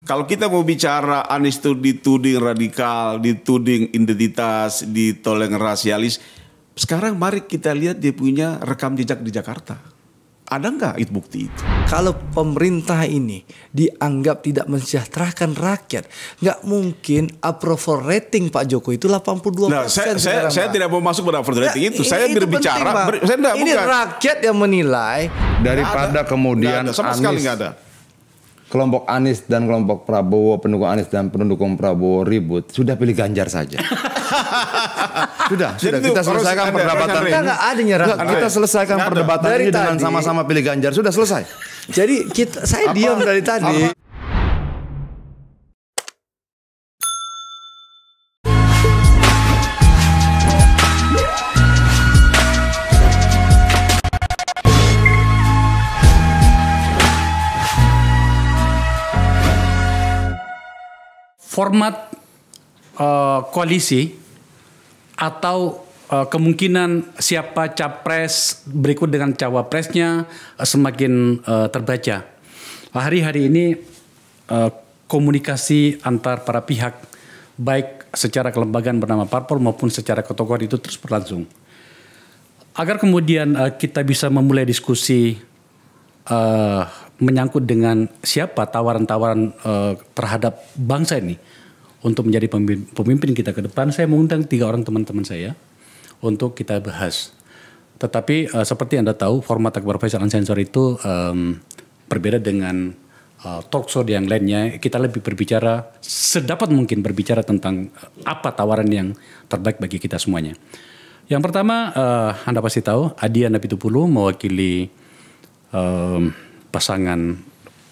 Kalau kita mau bicara Anies itu dituding radikal, dituding identitas, ditoleng rasialis, sekarang mari kita lihat dia punya rekam jejak di Jakarta. Ada nggak itu bukti itu? Kalau pemerintah ini dianggap tidak mensejahterakan rakyat, nggak mungkin approval rating Pak Jokowi itu 82%. Nah, saya tidak mau masuk pada approval rating itu. Saya berbicara, ini rakyat yang menilai. Daripada kemudian sama sekali nggak ada. Kelompok Anies dan kelompok Prabowo, pendukung Anies dan pendukung Prabowo ribut, sudah pilih Ganjar saja. sudah kita selesaikan perdebatan ini. Kita selesaikan perdebatan ini dengan sama-sama pilih Ganjar, sudah selesai. Jadi saya diam dari tadi. Format koalisi atau kemungkinan siapa capres berikut dengan cawapresnya semakin terbaca. Hari-hari ini komunikasi antar para pihak baik secara kelembagaan bernama parpol maupun secara ketokohan itu terus berlangsung. Agar kemudian kita bisa memulai diskusi menyangkut dengan siapa tawaran-tawaran terhadap bangsa ini untuk menjadi pemimpin kita ke depan, saya mengundang 3 orang teman-teman saya untuk kita bahas. Tetapi seperti Anda tahu, format Akbar Faisal Unsensor itu berbeda dengan talk show yang lainnya. Kita lebih berbicara, sedapat mungkin berbicara tentang apa tawaran yang terbaik bagi kita semuanya. Yang pertama, Anda pasti tahu, Adhiana Pitupulu mewakili pasangan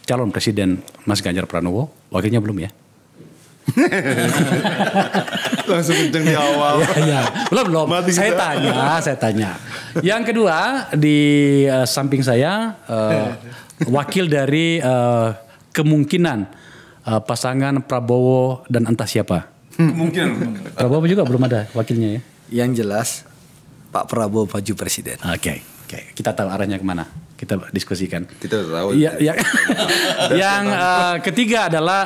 calon presiden Mas Ganjar Pranowo. Wakilnya belum ya? Langsung kenceng di awal. Belum. Saya tanya. Yang kedua di samping saya wakil dari kemungkinan pasangan Prabowo dan entah siapa. Kemungkinan. Prabowo juga belum ada wakilnya ya. Yang jelas Pak Prabowo maju presiden. Oke. Kita tahu arahnya kemana. Kita diskusikan. Kita tahu. Yang ketiga adalah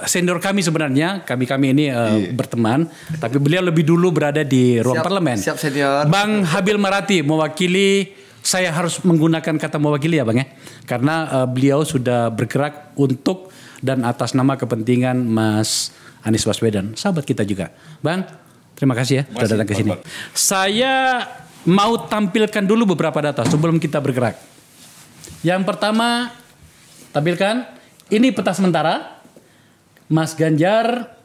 senior kami sebenarnya. Kami ini berteman. Tapi beliau lebih dulu berada di ruang parlemen. Siap senior. Bang Habil Marati mewakili. Saya harus menggunakan kata mewakili ya Bang ya. Karena beliau sudah bergerak untuk dan atas nama kepentingan Mas Anies Baswedan. Sahabat kita juga. Bang, terima kasih ya sudah datang ke sini. Saya mau tampilkan dulu beberapa data sebelum kita bergerak. Yang pertama, tampilkan, ini peta sementara, Mas Ganjar,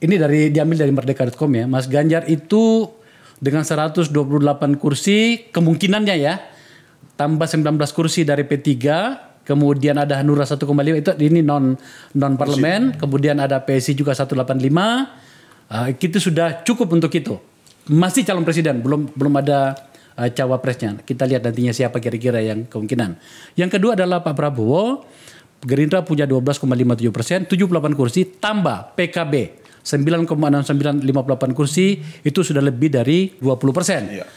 ini diambil dari merdeka.com ya, Mas Ganjar itu dengan 128 kursi, kemungkinannya ya, tambah 19 kursi dari P3, kemudian ada Hanura 1,5, ini non parlemen, kemudian ada PSI juga 185, itu sudah cukup untuk itu. Masih calon presiden, belum ada cawapresnya. Kita lihat nantinya siapa kira-kira yang kemungkinan. Yang kedua adalah Pak Prabowo. Gerindra punya 12,57%, 78 kursi, tambah PKB 9,6958 kursi, itu sudah lebih dari 20%. Iya.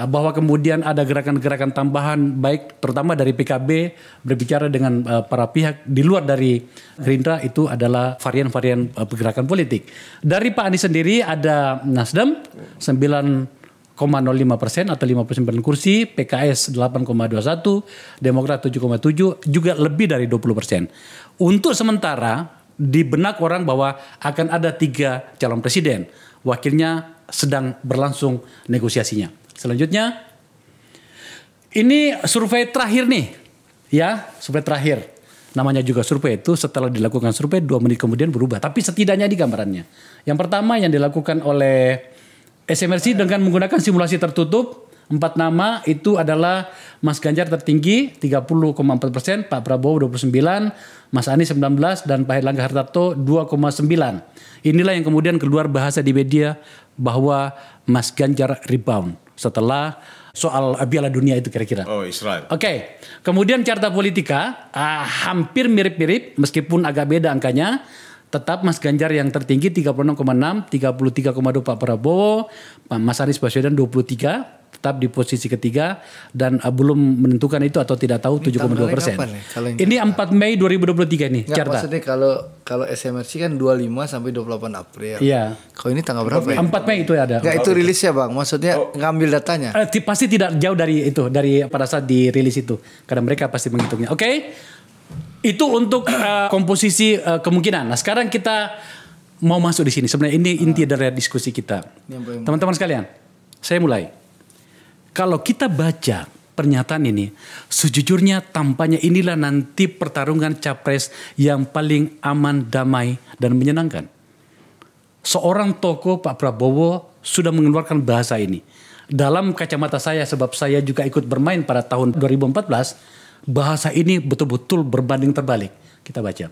Bahwa kemudian ada gerakan-gerakan tambahan baik terutama dari PKB berbicara dengan para pihak di luar dari Gerindra, itu adalah varian-varian pergerakan politik. Dari Pak Anies sendiri ada Nasdem 9,05% atau 59 kursi, PKS 8,21, Demokrat 7,7, juga lebih dari 20%. Untuk sementara di benak orang bahwa akan ada 3 calon presiden, wakilnya sedang berlangsung negosiasinya. Selanjutnya, ini survei terakhir nih, ya survei terakhir. Namanya juga survei, itu setelah dilakukan survei 2 menit kemudian berubah. Tapi setidaknya di gambarannya. Yang pertama yang dilakukan oleh SMRC dengan menggunakan simulasi tertutup, 4 nama itu adalah Mas Ganjar tertinggi 30,4%, Pak Prabowo 29%, Mas Anies 19%, dan Pak Erlangga Hartarto 2,9%. Inilah yang kemudian keluar bahasa di media bahwa Mas Ganjar rebound setelah soal Piala Dunia itu kira-kira. Oh, Israel. Oke. Kemudian carta politika hampir mirip-mirip meskipun agak beda angkanya. Tetap Mas Ganjar yang tertinggi 36,6, 33,2 Pak Prabowo, Mas Anies Baswedan 23, tetap di posisi ketiga dan belum menentukan itu atau tidak tahu 7,2%. Ini 4 Mei 2023 ini. Nggak, maksudnya kalau SMRC kan 25 sampai 28 April. Iya. Kalau ini tanggal berapa ya? 4 Mei itu ada. Nggak, itu rilisnya Bang. Maksudnya ngambil datanya. Pasti tidak jauh dari itu, dari pada saat dirilis itu. Karena mereka pasti menghitungnya. Oke. Itu untuk komposisi kemungkinan. Nah, sekarang kita mau masuk di sini. Sebenarnya ini inti dari diskusi kita. Teman-teman sekalian, saya mulai. Kalau kita baca pernyataan ini, sejujurnya tampaknya inilah nanti pertarungan capres yang paling aman, damai, dan menyenangkan. Seorang tokoh Pak Prabowo sudah mengeluarkan bahasa ini. Dalam kacamata saya, sebab saya juga ikut bermain pada tahun 2014, bahasa ini betul-betul berbanding terbalik. Kita baca.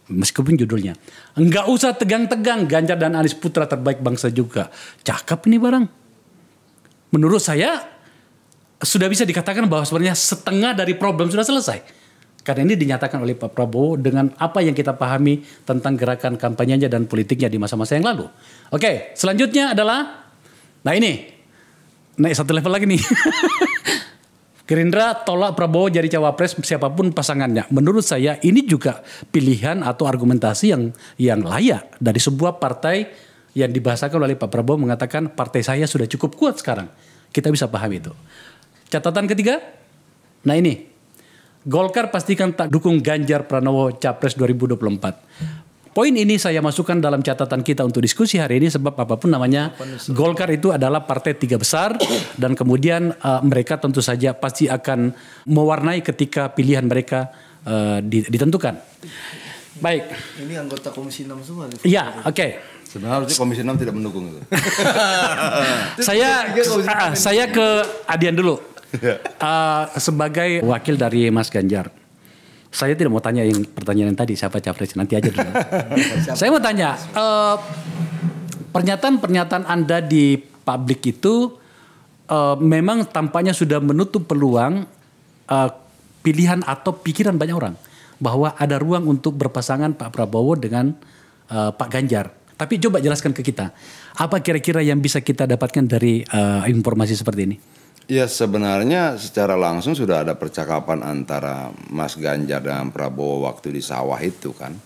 Meskipun judulnya enggak usah tegang-tegang, Ganjar dan Anies putra terbaik bangsa juga. Cakep ini barang. Menurut saya sudah bisa dikatakan bahwa sebenarnya setengah dari problem sudah selesai. Karena ini dinyatakan oleh Pak Prabowo dengan apa yang kita pahami tentang gerakan kampanyenya dan politiknya di masa-masa yang lalu. Oke, selanjutnya adalah, nah ini naik satu level lagi nih. Gerindra tolak Prabowo jadi cawapres siapapun pasangannya. Menurut saya ini juga pilihan atau argumentasi yang layak dari sebuah partai yang dibahasakan oleh Pak Prabowo mengatakan partai saya sudah cukup kuat sekarang. Kita bisa paham itu. Catatan ketiga, nah ini, Golkar pastikan tak dukung Ganjar Pranowo Capres 2024. Poin ini saya masukkan dalam catatan kita untuk diskusi hari ini sebab apapun namanya Golkar itu adalah partai tiga besar dan kemudian mereka tentu saja pasti akan mewarnai ketika pilihan mereka ditentukan. Baik. Ini anggota Komisi 6 semua. Iya, oke. Sebenarnya harusnya Komisi 6 tidak mendukung itu. Saya ke Adian dulu. Sebagai wakil dari Mas Ganjar. Saya tidak mau tanya yang pertanyaan yang tadi siapa capres, nanti aja dulu. Saya mau tanya pernyataan-pernyataan Anda di publik itu memang tampaknya sudah menutup peluang pilihan atau pikiran banyak orang bahwa ada ruang untuk berpasangan Pak Prabowo dengan Pak Ganjar. Tapi coba jelaskan ke kita apa kira-kira yang bisa kita dapatkan dari informasi seperti ini. Ya sebenarnya secara langsung sudah ada percakapan antara Mas Ganjar dan Prabowo waktu di sawah itu kan.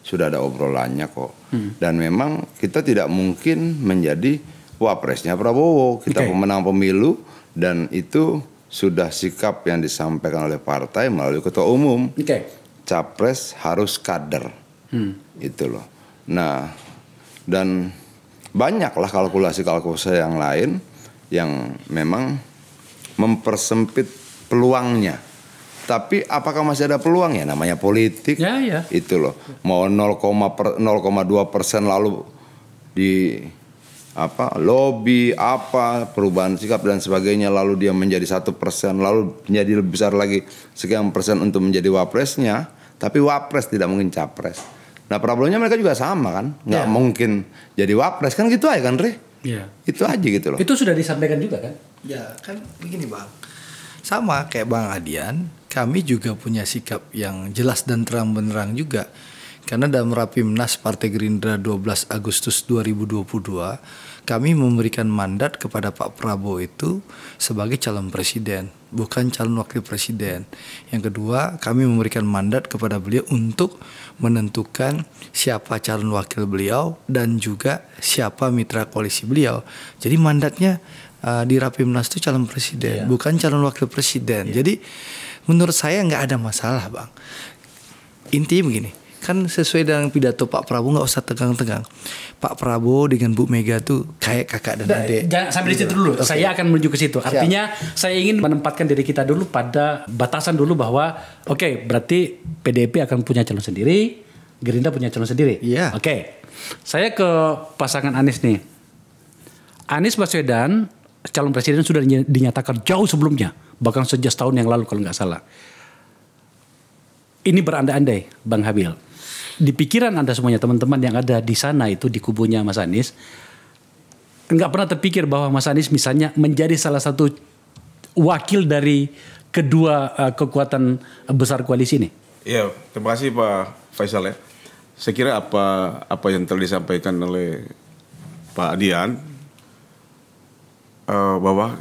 Sudah ada obrolannya kok. Dan memang kita tidak mungkin menjadi wapresnya Prabowo. Kita pemenang pemilu dan itu sudah sikap yang disampaikan oleh partai melalui ketua umum. Capres harus kader. Itu loh. Nah dan banyaklah kalkulasi-kalkulasi yang lain yang memang mempersempit peluangnya. Tapi apakah masih ada peluang ya? Namanya politik. Ya. Itu loh. Mau 0,2% lalu di lobby perubahan sikap dan sebagainya lalu dia menjadi 1% lalu menjadi lebih besar lagi sekian persen untuk menjadi wapresnya. Tapi wapres tidak mungkin capres. Nah problemnya mereka juga sama kan. Nggak mungkin jadi wapres kan gitu aja kan Re? Itu aja gitu loh. Itu sudah disampaikan juga kan? Ya kan begini Bang, sama kayak Bang Adian, kami juga punya sikap yang jelas dan terang benerang juga. Karena dalam Rapimnas Partai Gerindra 12 Agustus 2022, kami memberikan mandat kepada Pak Prabowo itu sebagai calon presiden, bukan calon wakil presiden. Yang kedua, kami memberikan mandat kepada beliau untuk menentukan siapa calon wakil beliau dan juga siapa mitra koalisi beliau. Jadi mandatnya di Rapimnas itu calon presiden, bukan calon wakil presiden. Jadi menurut saya nggak ada masalah Bang. Intinya begini, kan sesuai dengan pidato Pak Prabowo nggak usah tegang-tegang. Pak Prabowo dengan Bu Mega tuh kayak kakak dan adik. Jangan sampai di situ dulu. Saya akan menuju ke situ. Artinya saya ingin menempatkan diri kita dulu pada batasan dulu bahwa berarti PDIP akan punya calon sendiri, Gerindra punya calon sendiri. Saya ke pasangan Anies nih. Anies Baswedan calon presiden sudah dinyatakan jauh sebelumnya, bahkan sejak tahun yang lalu kalau nggak salah. Ini berandai-andai, Bang Habil. Di pikiran Anda semuanya, teman-teman yang ada di sana itu di kubunya Mas Anies, nggak pernah terpikir bahwa Mas Anies misalnya menjadi salah satu wakil dari kedua kekuatan besar koalisi ini. Iya, terima kasih Pak Faisal ya. Saya kira apa yang telah disampaikan oleh Pak Adian bahwa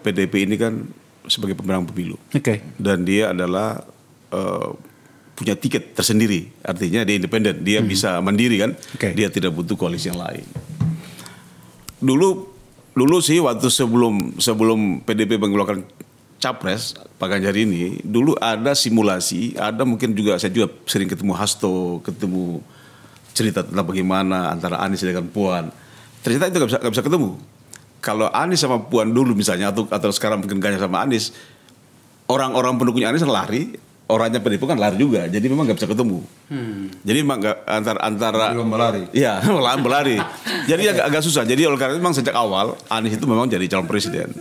PDIP ini kan sebagai pemenang pemilu. Oke. Dan dia adalah punya tiket tersendiri. Artinya dia independen, dia bisa mandiri kan. Oke. Dia tidak butuh koalisi yang lain. Dulu sih waktu sebelum PDIP mengeluarkan capres Pak Ganjar ini, dulu ada simulasi, ada mungkin juga saya juga sering ketemu Hasto, ketemu cerita tentang bagaimana antara Anies dengan Puan. Ternyata itu nggak bisa ketemu. Kalau Anies sama Puan dulu misalnya atau sekarang mungkin Ganjar sama Anies, orang-orang pendukungnya Anies lari, orangnya PDIP kan lari juga, jadi memang nggak bisa ketemu. Jadi memang antara belum berlari. Iya, berlari. Jadi agak susah. Jadi oleh karena itu memang sejak awal Anies itu memang jadi calon presiden.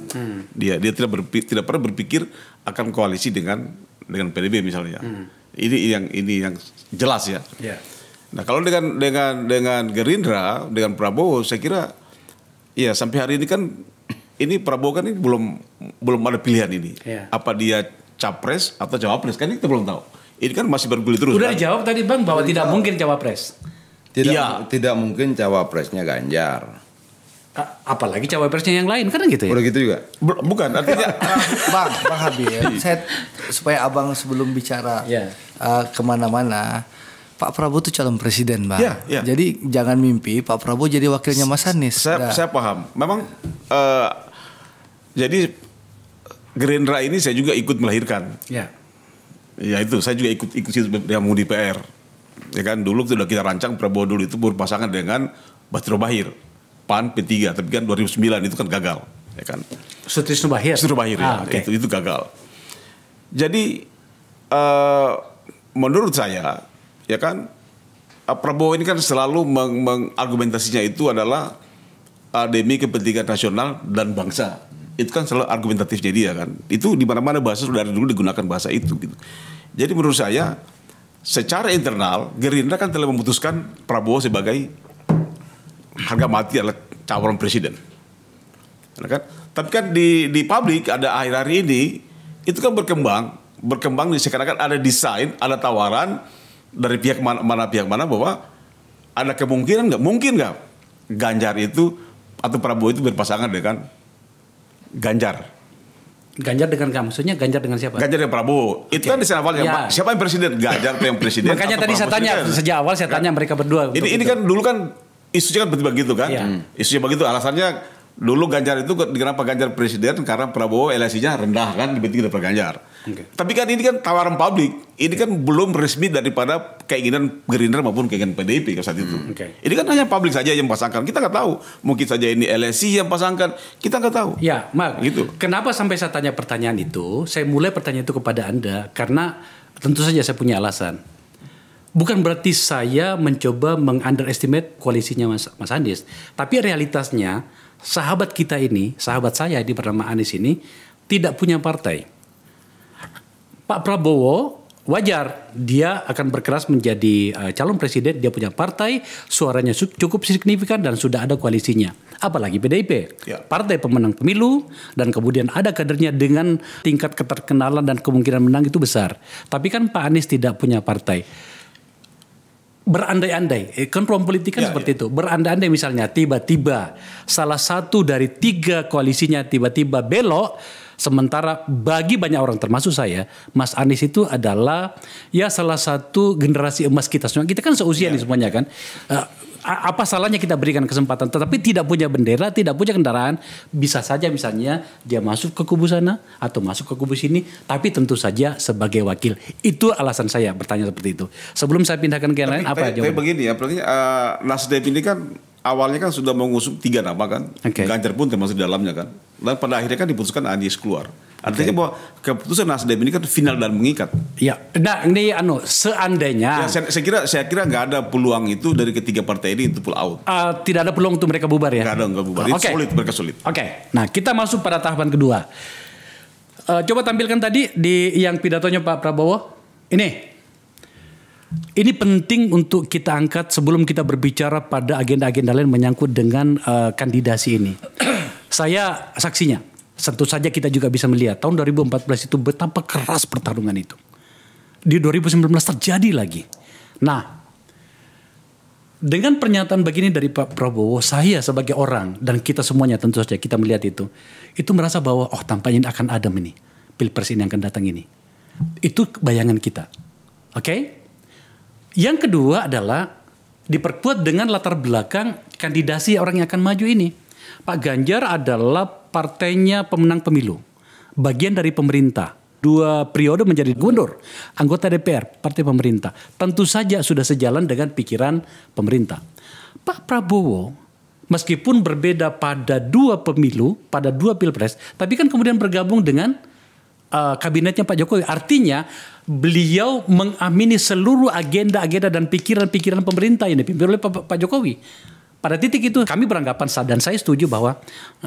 Dia tidak pernah berpikir akan koalisi dengan PDIP misalnya. Ini yang jelas ya. Yeah. Nah kalau dengan Gerindra, dengan Prabowo, saya kira ya sampai hari ini kan ini Prabowo kan ini belum ada pilihan ini. Yeah. Apa dia capres atau cawapres kan kita belum tahu. Ini kan masih bergulir terus. Udah kan? dijawab tadi Bang bahwa tidak mungkin cawapres. Tidak mungkin cawapresnya Ganjar. Apalagi cawapresnya yang lain kan gitu ya. Udah gitu juga. Bukan artinya Bang Habib, saya supaya abang sebelum bicara kemana-mana, Pak Prabowo itu calon presiden, Bang. Ya. Jadi jangan mimpi Pak Prabowo jadi wakilnya Mas Anies. Saya paham. Memang jadi Gerindra ini saya juga ikut melahirkan. Ya. Ya itu saya juga ikut yang mau di PR. Ya kan dulu sudah kita rancang Prabowo dulu itu berpasangan dengan Basro Bahir, PAN P3, tapi kan 2009 itu kan gagal, ya kan. Sutrisno Bahir. Ya, okay. itu gagal. Jadi menurut saya ya kan Prabowo ini kan selalu mengargumentasinya itu adalah demi kepentingan nasional dan bangsa. Itu kan selalu argumentatifnya dia kan. Itu di mana-mana bahasa sudah dari dulu digunakan bahasa itu gitu. Jadi menurut saya secara internal Gerindra kan telah memutuskan Prabowo sebagai harga mati adalah calon presiden. Kan? Tapi kan di publik ada akhir-akhir ini itu kan berkembang seakan-akan ada desain, ada tawaran dari pihak mana bahwa ada kemungkinan mungkin nggak Ganjar itu atau Prabowo itu berpasangan dengan Ganjar dengan kamu, maksudnya Ganjar dengan siapa? Ganjar dan Prabowo. Itu kan di sana awalnya. Ya. Siapa yang presiden? Ganjar yang presiden. Makanya tadi saya tanya sejak awal saya tanya mereka berdua. Ini kan dulu kan isunya kan begitu kan. Ya. Isunya begitu alasannya dulu Ganjar itu kenapa Ganjar presiden karena Prabowo elasinya rendah kan dibanding dengan Ganjar. Okay. Tapi kan ini kan tawaran publik. Ini kan belum resmi daripada keinginan Gerindra maupun keinginan PDIP saat itu. Okay. Ini kan hanya publik saja yang pasangkan. Kita nggak tahu. Mungkin saja ini LSI yang pasangkan. Kita nggak tahu. Ya, Mark. Gitu. Kenapa sampai saya tanya pertanyaan itu? Saya mulai pertanyaan itu kepada Anda karena tentu saja saya punya alasan. Bukan berarti saya mencoba meng-underestimate koalisinya Mas Anies. Tapi realitasnya sahabat kita ini, sahabat saya di bernama Anies ini tidak punya partai. Pak Prabowo wajar dia akan berkeras menjadi calon presiden, dia punya partai, suaranya cukup signifikan dan sudah ada koalisinya. Apalagi PDIP, partai pemenang pemilu dan kemudian ada kadernya dengan tingkat keterkenalan dan kemungkinan menang itu besar. Tapi kan Pak Anies tidak punya partai. Berandai-andai, kan ruang politik kan seperti itu. Berandai-andai misalnya tiba-tiba salah satu dari 3 koalisinya tiba-tiba belok, sementara bagi banyak orang termasuk saya, Mas Anies itu adalah ya salah satu generasi emas kita semua. Kita kan seusia nih semuanya kan. Apa salahnya kita berikan kesempatan, tetapi tidak punya bendera, tidak punya kendaraan, bisa saja misalnya dia masuk ke kubu sana atau masuk ke kubu sini, tapi tentu saja sebagai wakil. Itu alasan saya bertanya seperti itu. Sebelum saya pindahkan ke yang lain, apa jawabannya? Tapi begini ya, Nasdem ini kan awalnya kan sudah mengusung 3 nama kan, Ganjar pun termasuk di dalamnya kan, dan pada akhirnya kan diputuskan Anies keluar. Artinya bahwa keputusan Nasdem ini kan final dan mengikat. Ya, nah ini seandainya. Ya, saya kira nggak ada peluang itu dari ketiga partai ini untuk pull out. Tidak ada peluang untuk mereka bubar ya? Nggak bubar. Itu mereka sulit. Oke. Nah kita masuk pada tahapan kedua. Coba tampilkan tadi di yang pidatonya Pak Prabowo. Ini penting untuk kita angkat sebelum kita berbicara pada agenda-agenda lain menyangkut dengan kandidasi ini. Saya saksinya. Tentu saja kita juga bisa melihat tahun 2014 itu betapa keras pertarungan itu. Di 2019 terjadi lagi. Nah, dengan pernyataan begini dari Pak Prabowo, saya sebagai orang dan kita semuanya tentu saja kita melihat itu merasa bahwa oh tampaknya akan adem ini pilpres ini yang akan datang ini. Itu bayangan kita. Oke? Yang kedua adalah diperkuat dengan latar belakang kandidasi orang yang akan maju ini. Pak Ganjar adalah partainya pemenang pemilu, bagian dari pemerintah. 2 periode menjadi gubernur, anggota DPR, partai pemerintah. Tentu saja sudah sejalan dengan pikiran pemerintah. Pak Prabowo, meskipun berbeda pada 2 pemilu, pada 2 pilpres, tapi kan kemudian bergabung dengan kabinetnya Pak Jokowi. Artinya beliau mengamini seluruh agenda-agenda dan pikiran-pikiran pemerintah yang dipimpin oleh Pak Jokowi. Pada titik itu kami beranggapan dan saya setuju bahwa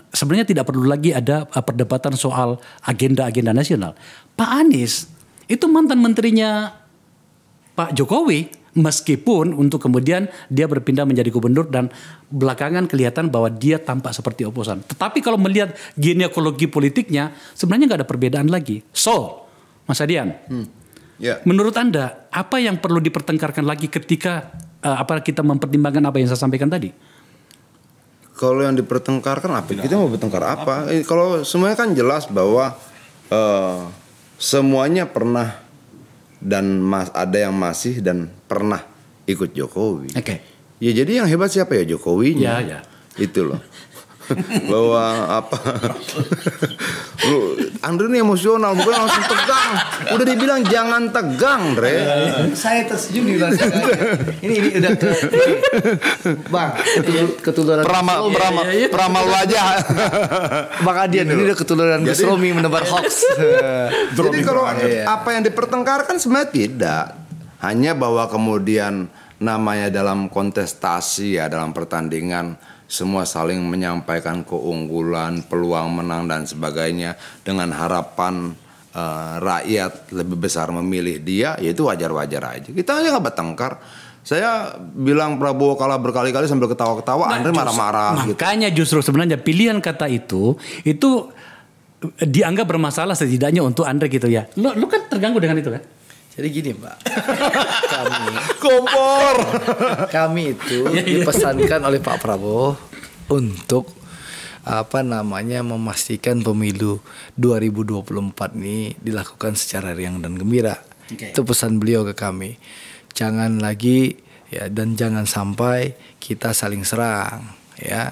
sebenarnya tidak perlu lagi ada perdebatan soal agenda-agenda nasional. Pak Anies itu mantan menterinya Pak Jokowi, meskipun untuk kemudian dia berpindah menjadi gubernur dan belakangan kelihatan bahwa dia tampak seperti oposan. Tetapi kalau melihat ginekologi politiknya sebenarnya nggak ada perbedaan lagi. So, Mas Adian, menurut Anda apa yang perlu dipertengkarkan lagi ketika kita mempertimbangkan apa yang saya sampaikan tadi? Kalau yang dipertengkarkan apa? Kita mau bertengkar apa? Kalau semuanya kan jelas bahwa semuanya pernah dan ada yang masih dan pernah ikut Jokowi. Oke. Ya jadi yang hebat siapa ya, Jokowinya? Ya. Itu loh. Bahwa apa? Lu Andre ini emosional, bukan langsung tegang. Udah dibilang jangan tegang, Dre. Saya tersenyum di belakang. Ini udah Bang, ketularan peramal wajah. Bang Adian ini udah ketularan Gus Romi menebar hoax. Jadi kalau apa yang dipertengkarkan sebenarnya tidak. Hanya bahwa kemudian namanya dalam kontestasi ya, dalam pertandingan semua saling menyampaikan keunggulan, peluang menang dan sebagainya dengan harapan rakyat lebih besar memilih dia, ya itu wajar-wajar aja. Kita aja nggak bertengkar. Saya bilang Prabowo kalah berkali-kali sambil ketawa-ketawa, Andre marah-marah. Makanya justru sebenarnya pilihan kata itu dianggap bermasalah setidaknya untuk Andre gitu ya. Lu kan terganggu dengan itu kan? Jadi gini Mbak, kami itu dipesankan oleh Pak Prabowo untuk memastikan pemilu 2024 ini dilakukan secara riang dan gembira. Itu pesan beliau ke kami. Jangan lagi ya, dan jangan sampai kita saling serang ya.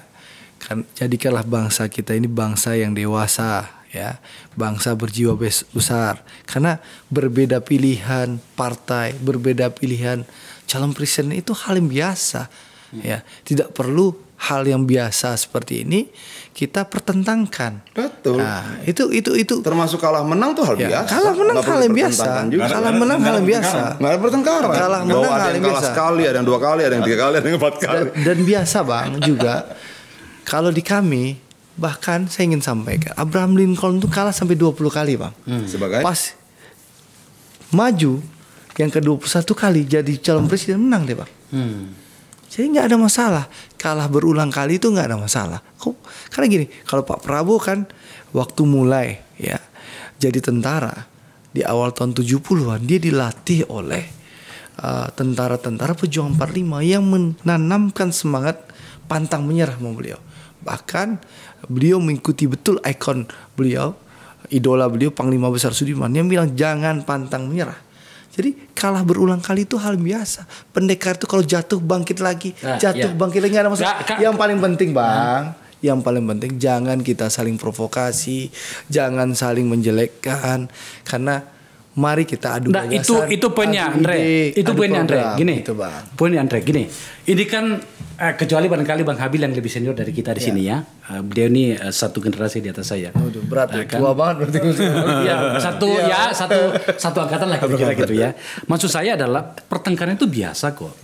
Kan jadikanlah bangsa kita ini bangsa yang dewasa. Ya, bangsa berjiwa besar, karena berbeda pilihan partai, berbeda pilihan calon presiden itu hal yang biasa. Ya, tidak perlu hal yang biasa seperti ini kita pertentangkan. Betul. Nah, itu termasuk kalah menang tuh hal biasa. Kalah menang hal yang biasa. Kalah menang hal yang biasa. Nggak ada pertengkaran. Kalah menang hal yang biasa. Sekali, ada yang 2 kali, ada yang 3 kali, ada yang 4 kali. Dan biasa Bang juga kalau di kami. Bahkan saya ingin sampaikan Abraham Lincoln itu kalah sampai 20 kali Bang. Sebagai? Pas maju yang ke-21 kali jadi calon presiden menang deh Bang. Jadi gak ada masalah. Kalah berulang kali itu gak ada masalah. Karena gini, kalau Pak Prabowo kan waktu mulai ya jadi tentara di awal tahun 70-an dia dilatih oleh tentara-tentara pejuang 45 yang menanamkan semangat pantang menyerah sama beliau. Bahkan beliau mengikuti betul ikon beliau, idola beliau Panglima Besar Sudirman yang bilang jangan pantang menyerah. Jadi kalah berulang kali itu hal biasa. Pendekar itu kalau jatuh bangkit lagi, bangkit lagi gak ada masalah. Yang paling penting Bang, yang paling penting jangan kita saling provokasi, jangan saling menjelekkan, karena mari kita adu gagasan. Itu poinnya Andre. Itu poinnya Andre. Gini. Itu Bang. Poinnya Andre gini. Ini kan kecuali barangkali Bang Habil yang lebih senior dari kita di sini ya. Beliau ini satu generasi di atas saya. Berat kan? Tua banget berarti. satu angkatan lah kira-kira gitu ya. Maksud saya adalah pertengkaran itu biasa kok.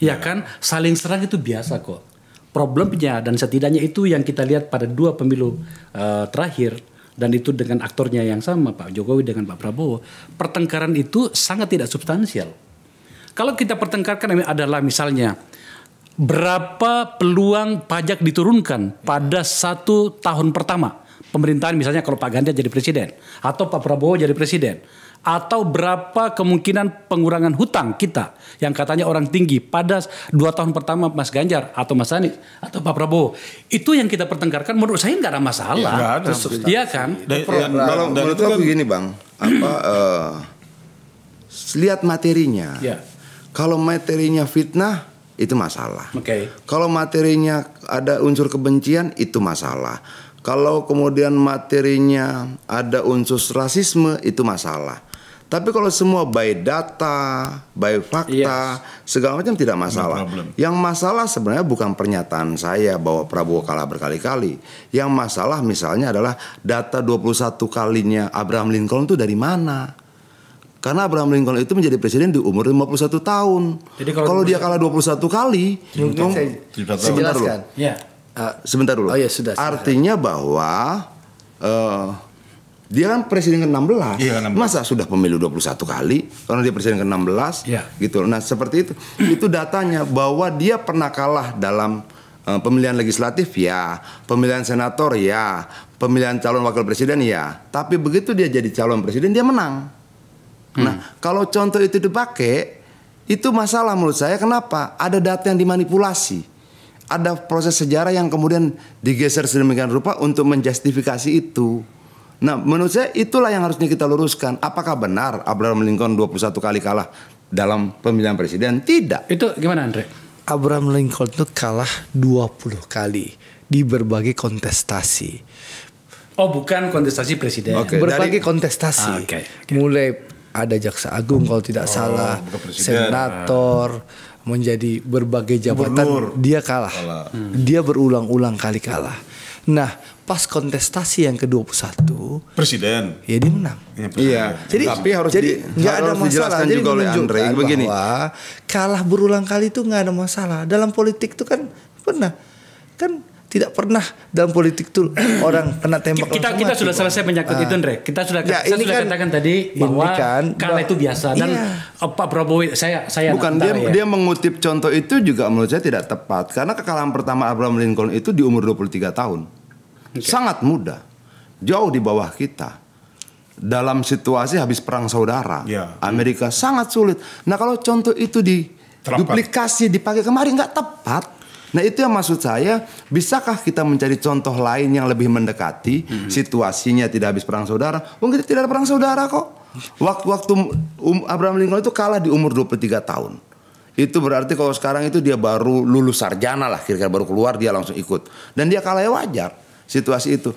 Ya kan? Saling serang itu biasa kok. Problemnya dan setidaknya itu yang kita lihat pada 2 pemilu terakhir. Dan itu dengan aktornya yang sama, Pak Jokowi dengan Pak Prabowo. Pertengkaran itu sangat tidak substansial. Kalau kita pertengkarkan adalah misalnya berapa peluang pajak diturunkan pada 1 tahun pertama pemerintahan, misalnya kalau Pak Ganjar jadi presiden atau Pak Prabowo jadi presiden. atau berapa kemungkinan pengurangan hutang kita yang katanya orang tinggi pada 2 tahun pertama Mas Ganjar atau Mas Anies atau Pak Prabowo. Itu yang kita pertengkarkan, menurut saya nggak ada masalah. Nggak ada. Iya kan? Kalau menurut aku begini Bang, lihat materinya. Ya. Kalau materinya fitnah itu masalah. Oke. Kalau materinya ada unsur kebencian itu masalah. Kalau kemudian materinya ada unsur rasisme itu masalah. Tapi kalau semua by data, by fakta, segala macam tidak masalah. Yang masalah sebenarnya bukan pernyataan saya bahwa Prabowo kalah berkali-kali. Yang masalah misalnya adalah data 21 kalinya Abraham Lincoln itu dari mana? Karena Abraham Lincoln itu menjadi presiden di umur 51 tahun. Jadi kalau dia kalah 21 kali, sebentar dulu. Ya. Sebentar dulu. Oh ya sudah. Artinya bahwa dia kan presiden ke-16. Iya, 16. Masa sudah pemilu 21 kali karena dia presiden ke-16? Iya. Gitu. Nah, seperti itu. Itu datanya bahwa dia pernah kalah dalam pemilihan legislatif ya, pemilihan senator ya, pemilihan calon wakil presiden ya. Tapi begitu dia jadi calon presiden dia menang. Nah, kalau contoh itu dipakai, itu masalah menurut saya. Kenapa? Ada data yang dimanipulasi. Ada proses sejarah yang kemudian digeser sedemikian rupa untuk menjustifikasi itu. Nah, menurut saya itulah yang harusnya kita luruskan. Apakah benar Abraham Lincoln 21 kali kalah dalam pemilihan presiden? Tidak. Itu gimana Andre? Abraham Lincoln itu kalah 20 kali di berbagai kontestasi. Oh, bukan kontestasi presiden. Oke. Berbagai kontestasi. Oke. Mulai ada jaksa agung kalau tidak salah, senator, menjadi berbagai jabatan, dia kalah. Dia berulang-ulang kali kalah. Nah, pas kontestasi yang ke-21 presiden, ya dia menang. Iya. Jadi tapi harus nggak ada masalah. dijelaskan Jadi juga oleh Andre begini. bahwa kalah berulang kali itu nggak ada masalah. Dalam politik itu kan tidak pernah dalam politik tuh orang kena tembak. Kita sudah selesai menyangkut itu, Andre. Kita sudah katakan tadi bahwa kalah itu biasa dan Pak Prabowo saya bukan dia mengutip contoh itu juga menurut saya tidak tepat karena kekalahan pertama Abraham Lincoln itu di umur 23 tahun. Sangat muda. Jauh di bawah kita. Dalam situasi habis perang saudara. Amerika sangat sulit. Nah, kalau contoh itu duplikasi dipakai kemarin nggak tepat. Nah, itu yang maksud saya, bisakah kita mencari contoh lain yang lebih mendekati situasinya tidak habis perang saudara? Mungkin tidak ada perang saudara kok. Waktu Abraham Lincoln itu kalah di umur 23 tahun. Itu berarti kalau sekarang itu dia baru lulus sarjana lah, kira-kira baru keluar dia langsung ikut. Dan dia kalah ya wajar situasi itu.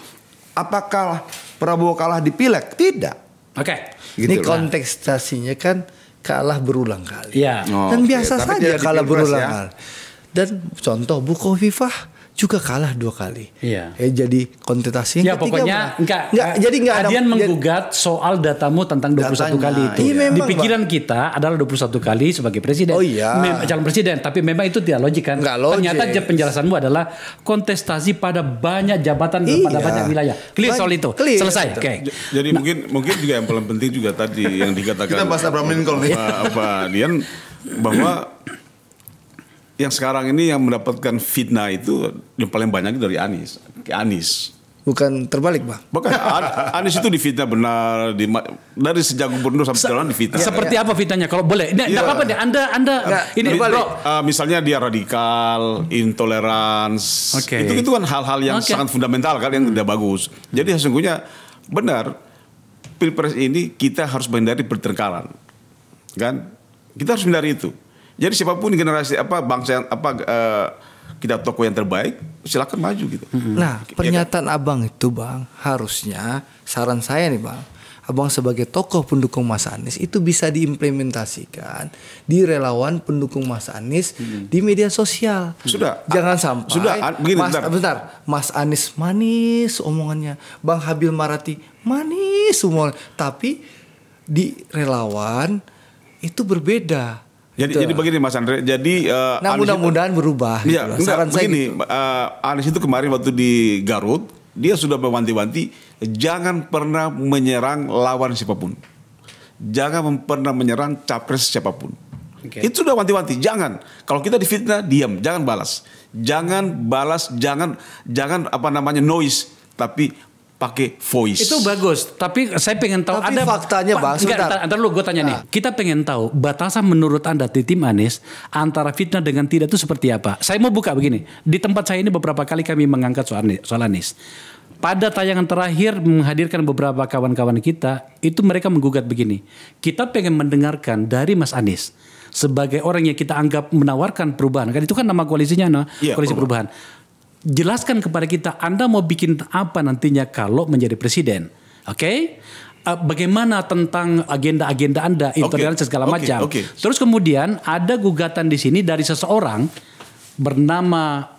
Apakah Prabowo kalah di pileg? Tidak. Oke. Ini kontestasinya kan kalah berulang kali. Iya. Dan biasa saja kalah berulang kali. Dan contoh Bu Khofifah juga kalah 2 kali. Iya. Jadi kontestasi ya pokoknya jadi enggak ada. Adian menggugat soal datamu tentang 21 kali itu. Iya, di pikiran kita adalah 21 kali sebagai presiden. Oh iya. Calon presiden, tapi memang itu tidak logik kan. Ternyata penjelasanmu adalah kontestasi pada banyak jabatan dan pada banyak wilayah. Clear soal itu. Selesai. Oke. Jadi mungkin juga yang paling penting juga tadi yang dikatakan kita bahas Abraham Lincoln nih. Dian bahwa yang sekarang ini yang mendapatkan fitnah itu yang paling banyak dari Anies. Bukan terbalik, Bang. Bukan, Anies itu difitnah benar dari sejak gubernur sampai sekarang difitnah. Seperti apa fitnahnya kalau boleh? Ini apa nih? Anda ini bro. Misalnya dia radikal, intolerans. Itu kan hal-hal yang sangat fundamental kan yang tidak bagus. Jadi sesungguhnya benar Pilpres ini kita harus menghindari pertengkaran. Kan? Kita harus menghindari itu. Jadi siapapun generasi bangsa yang kita tokoh yang terbaik silakan maju gitu. Nah, pernyataan Abang itu Bang harusnya saran saya nih Bang, Abang sebagai tokoh pendukung Mas Anies itu bisa diimplementasikan di relawan pendukung Mas Anies di media sosial. Sudah. Jangan sampai begini, Mas Anies manis omongannya, Bang Habil Marati manis omongannya, tapi di relawan itu berbeda. Jadi begini Mas Andre. Jadi nah mudah-mudahan berubah. Iya, gitu. Saran saya begini. gitu. Anies itu kemarin waktu di Garut dia sudah mewanti-wanti jangan pernah menyerang lawan siapapun. Jangan pernah menyerang capres siapapun. Itu sudah wanti-wanti. Jangan. Kalau kita difitnah diam, jangan balas. Jangan noise, tapi pakai voice. Itu bagus, tapi saya pengen tahu tapi ada faktanya Bang, Entar dulu gue tanya nih. Kita pengen tahu batasan menurut Anda di tim Anies antara fitnah dengan tidak itu seperti apa? Saya mau buka begini. Di tempat saya ini beberapa kali kami mengangkat soal Anies. Pada tayangan terakhir menghadirkan beberapa kawan-kawan kita, itu mereka menggugat begini. Kita pengen mendengarkan dari Mas Anies sebagai orang yang kita anggap menawarkan perubahan. Kan itu kan nama koalisinya, koalisi perubahan. Jelaskan kepada kita Anda mau bikin apa nantinya kalau menjadi presiden. Oke? Bagaimana tentang agenda-agenda Anda, intoleransi segala macam. Terus kemudian ada gugatan di sini dari seseorang bernama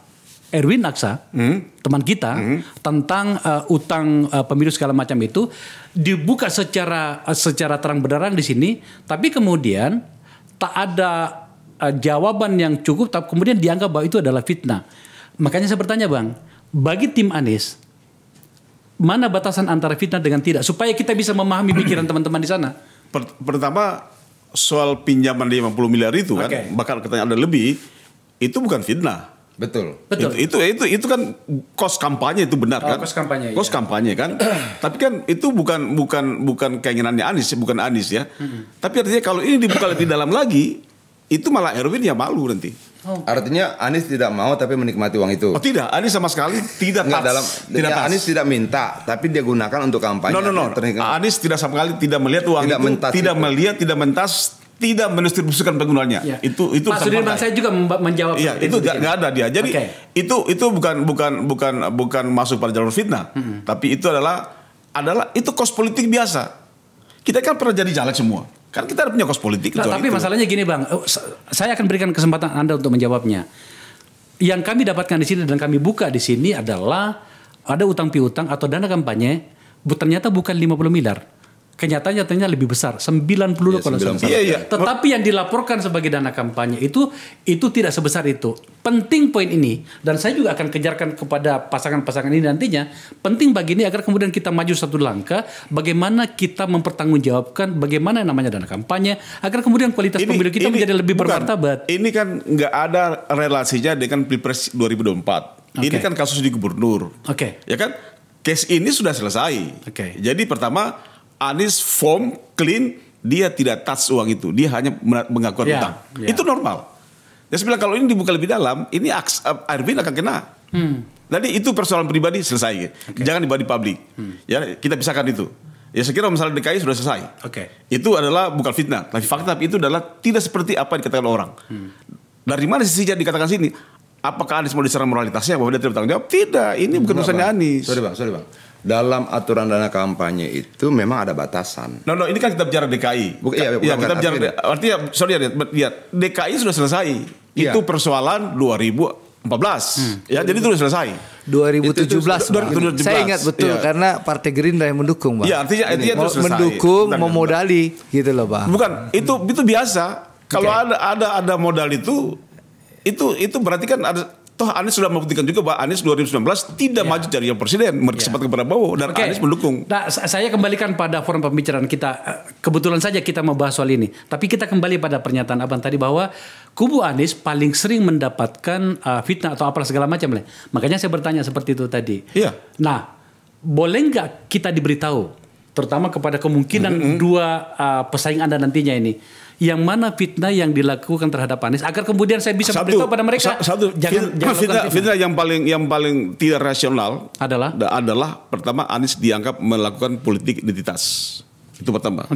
Erwin Aksa, teman kita, tentang utang pemilu segala macam itu dibuka secara terang benderang di sini, tapi kemudian tak ada jawaban yang cukup, tapi kemudian dianggap bahwa itu adalah fitnah. Makanya saya bertanya Bang, bagi tim Anies, mana batasan antara fitnah dengan tidak? Supaya kita bisa memahami pikiran teman-teman di sana. Pertama, soal pinjaman 50 miliar itu kan, bakal katanya ada lebih, itu bukan fitnah. Betul. Itu kan kos kampanye itu benar kan? Kos kampanye kan. Tapi kan itu bukan keinginannya Anies, bukan Anies ya. Tapi artinya kalau ini dibuka lebih dalam lagi, itu malah Erwin ya malu nanti. Artinya Anies tidak mau tapi menikmati uang itu. Oh tidak, Anies sama sekali tidak Anies tidak minta, tapi dia gunakan untuk kampanye. No. Anies tidak sama sekali tidak melihat uang itu, tidak melihat, tidak mentas, tidak mendistribusikan penggunaannya. Ya. Itu Pak Sudirman saya juga menjawab. Iya, itu nggak ada dia. Jadi itu bukan masuk pada jalur fitnah, tapi itu adalah itu kos politik biasa. Kita kan pernah jadi caleg semua. Kan kita punya kos politik. Nah, tapi masalahnya gini Bang, saya akan berikan kesempatan Anda untuk menjawabnya. Yang kami dapatkan di sini dan kami buka di sini adalah ada utang piutang atau dana kampanye, ternyata bukan 50 miliar. Kenyataannya lebih besar, 90 kalau saya salah. Iya. Tetapi yang dilaporkan sebagai dana kampanye itu tidak sebesar itu. Penting poin ini, dan saya juga akan kejarkan kepada pasangan-pasangan ini nantinya. Penting bagi ini agar kemudian kita maju satu langkah, bagaimana kita mempertanggungjawabkan bagaimana namanya dana kampanye, agar kemudian kualitas pemilu kita menjadi lebih bermartabat. Ini kan nggak ada relasinya dengan Pilpres 2024. Ini kan kasus di gubernur. Ya kan, case ini sudah selesai. Jadi pertama, Anies form clean, dia tidak touch uang itu, dia hanya mengakukan utang. Itu normal. Dia bilang kalau ini dibuka lebih dalam, ini Erwin akan kena. Jadi itu persoalan pribadi selesai, jangan dibawa di publik. Ya kita pisahkan itu. Ya saya kira masalah DKI sudah selesai. Itu adalah bukan fitnah, tapi fakta. Tapi itu adalah tidak seperti apa yang dikatakan orang. Dari mana sisinya dikatakan sini? Apakah Anies mau diserang moralitasnya bahwa dia tidak bertanggung jawab? Tidak, ini bukan urusannya Anies. Sorry bang. Dalam aturan dana kampanye itu memang ada batasan. No, ini kan kita bicara DKI. Kita bicara. Artinya, lihat, DKI sudah selesai. Itu persoalan 2014. Ya, jadi itu sudah selesai. 2017. Saya ingat betul karena Partai Gerindra yang mendukung, Bang. Iya, artinya itu selesai. Mendukung, memodali, gitu loh, Bang. Bukan, itu biasa. Kalau ada modal itu berarti kan ada. Toh Anies sudah membuktikan juga bahwa Anies 2019 tidak maju jadi yang presiden, berkesempatan kepada Prabowo dan Anies mendukung. Nah, saya kembalikan pada forum pembicaraan kita. Kebetulan saja kita membahas soal ini, tapi kita kembali pada pernyataan Abang tadi bahwa kubu Anies paling sering mendapatkan fitnah atau apa segala macam. Makanya saya bertanya seperti itu tadi. Iya. Nah, boleh nggak kita diberitahu, terutama kepada kemungkinan dua pesaing Anda nantinya ini, yang mana fitnah yang dilakukan terhadap Anies agar kemudian saya bisa memberitahu pada mereka. Jangan fitnah yang paling tidak rasional adalah pertama Anies dianggap melakukan politik identitas. Itu pertama.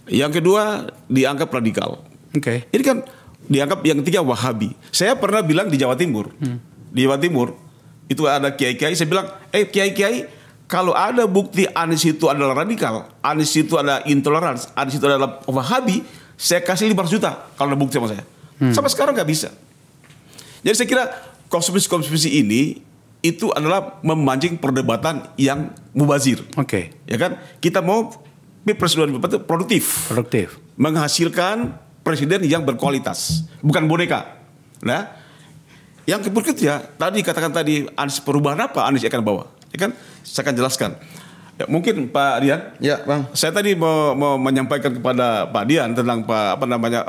Yang kedua dianggap radikal. Ini kan dianggap yang ketiga Wahabi. Saya pernah bilang di Jawa Timur. Di Jawa Timur itu ada kiai-kiai, saya bilang, kiai-kiai, kalau ada bukti Anies itu adalah radikal, Anies itu adalah intoleran, Anies itu adalah Wahabi, saya kasih 500 juta kalau ada bukti sama saya. Sampai sekarang nggak bisa. Jadi saya kira konspirasi ini itu adalah memancing perdebatan yang mubazir. Ya kan? Kita mau Pilpres 2024 itu produktif. Menghasilkan presiden yang berkualitas, bukan boneka. Nah, yang berikutnya tadi katakan Anies perubahan apa Anies akan bawa? Ya kan? Saya akan jelaskan. Ya, mungkin Pak Dian. Ya, Bang. Saya tadi mau menyampaikan kepada Pak Dian tentang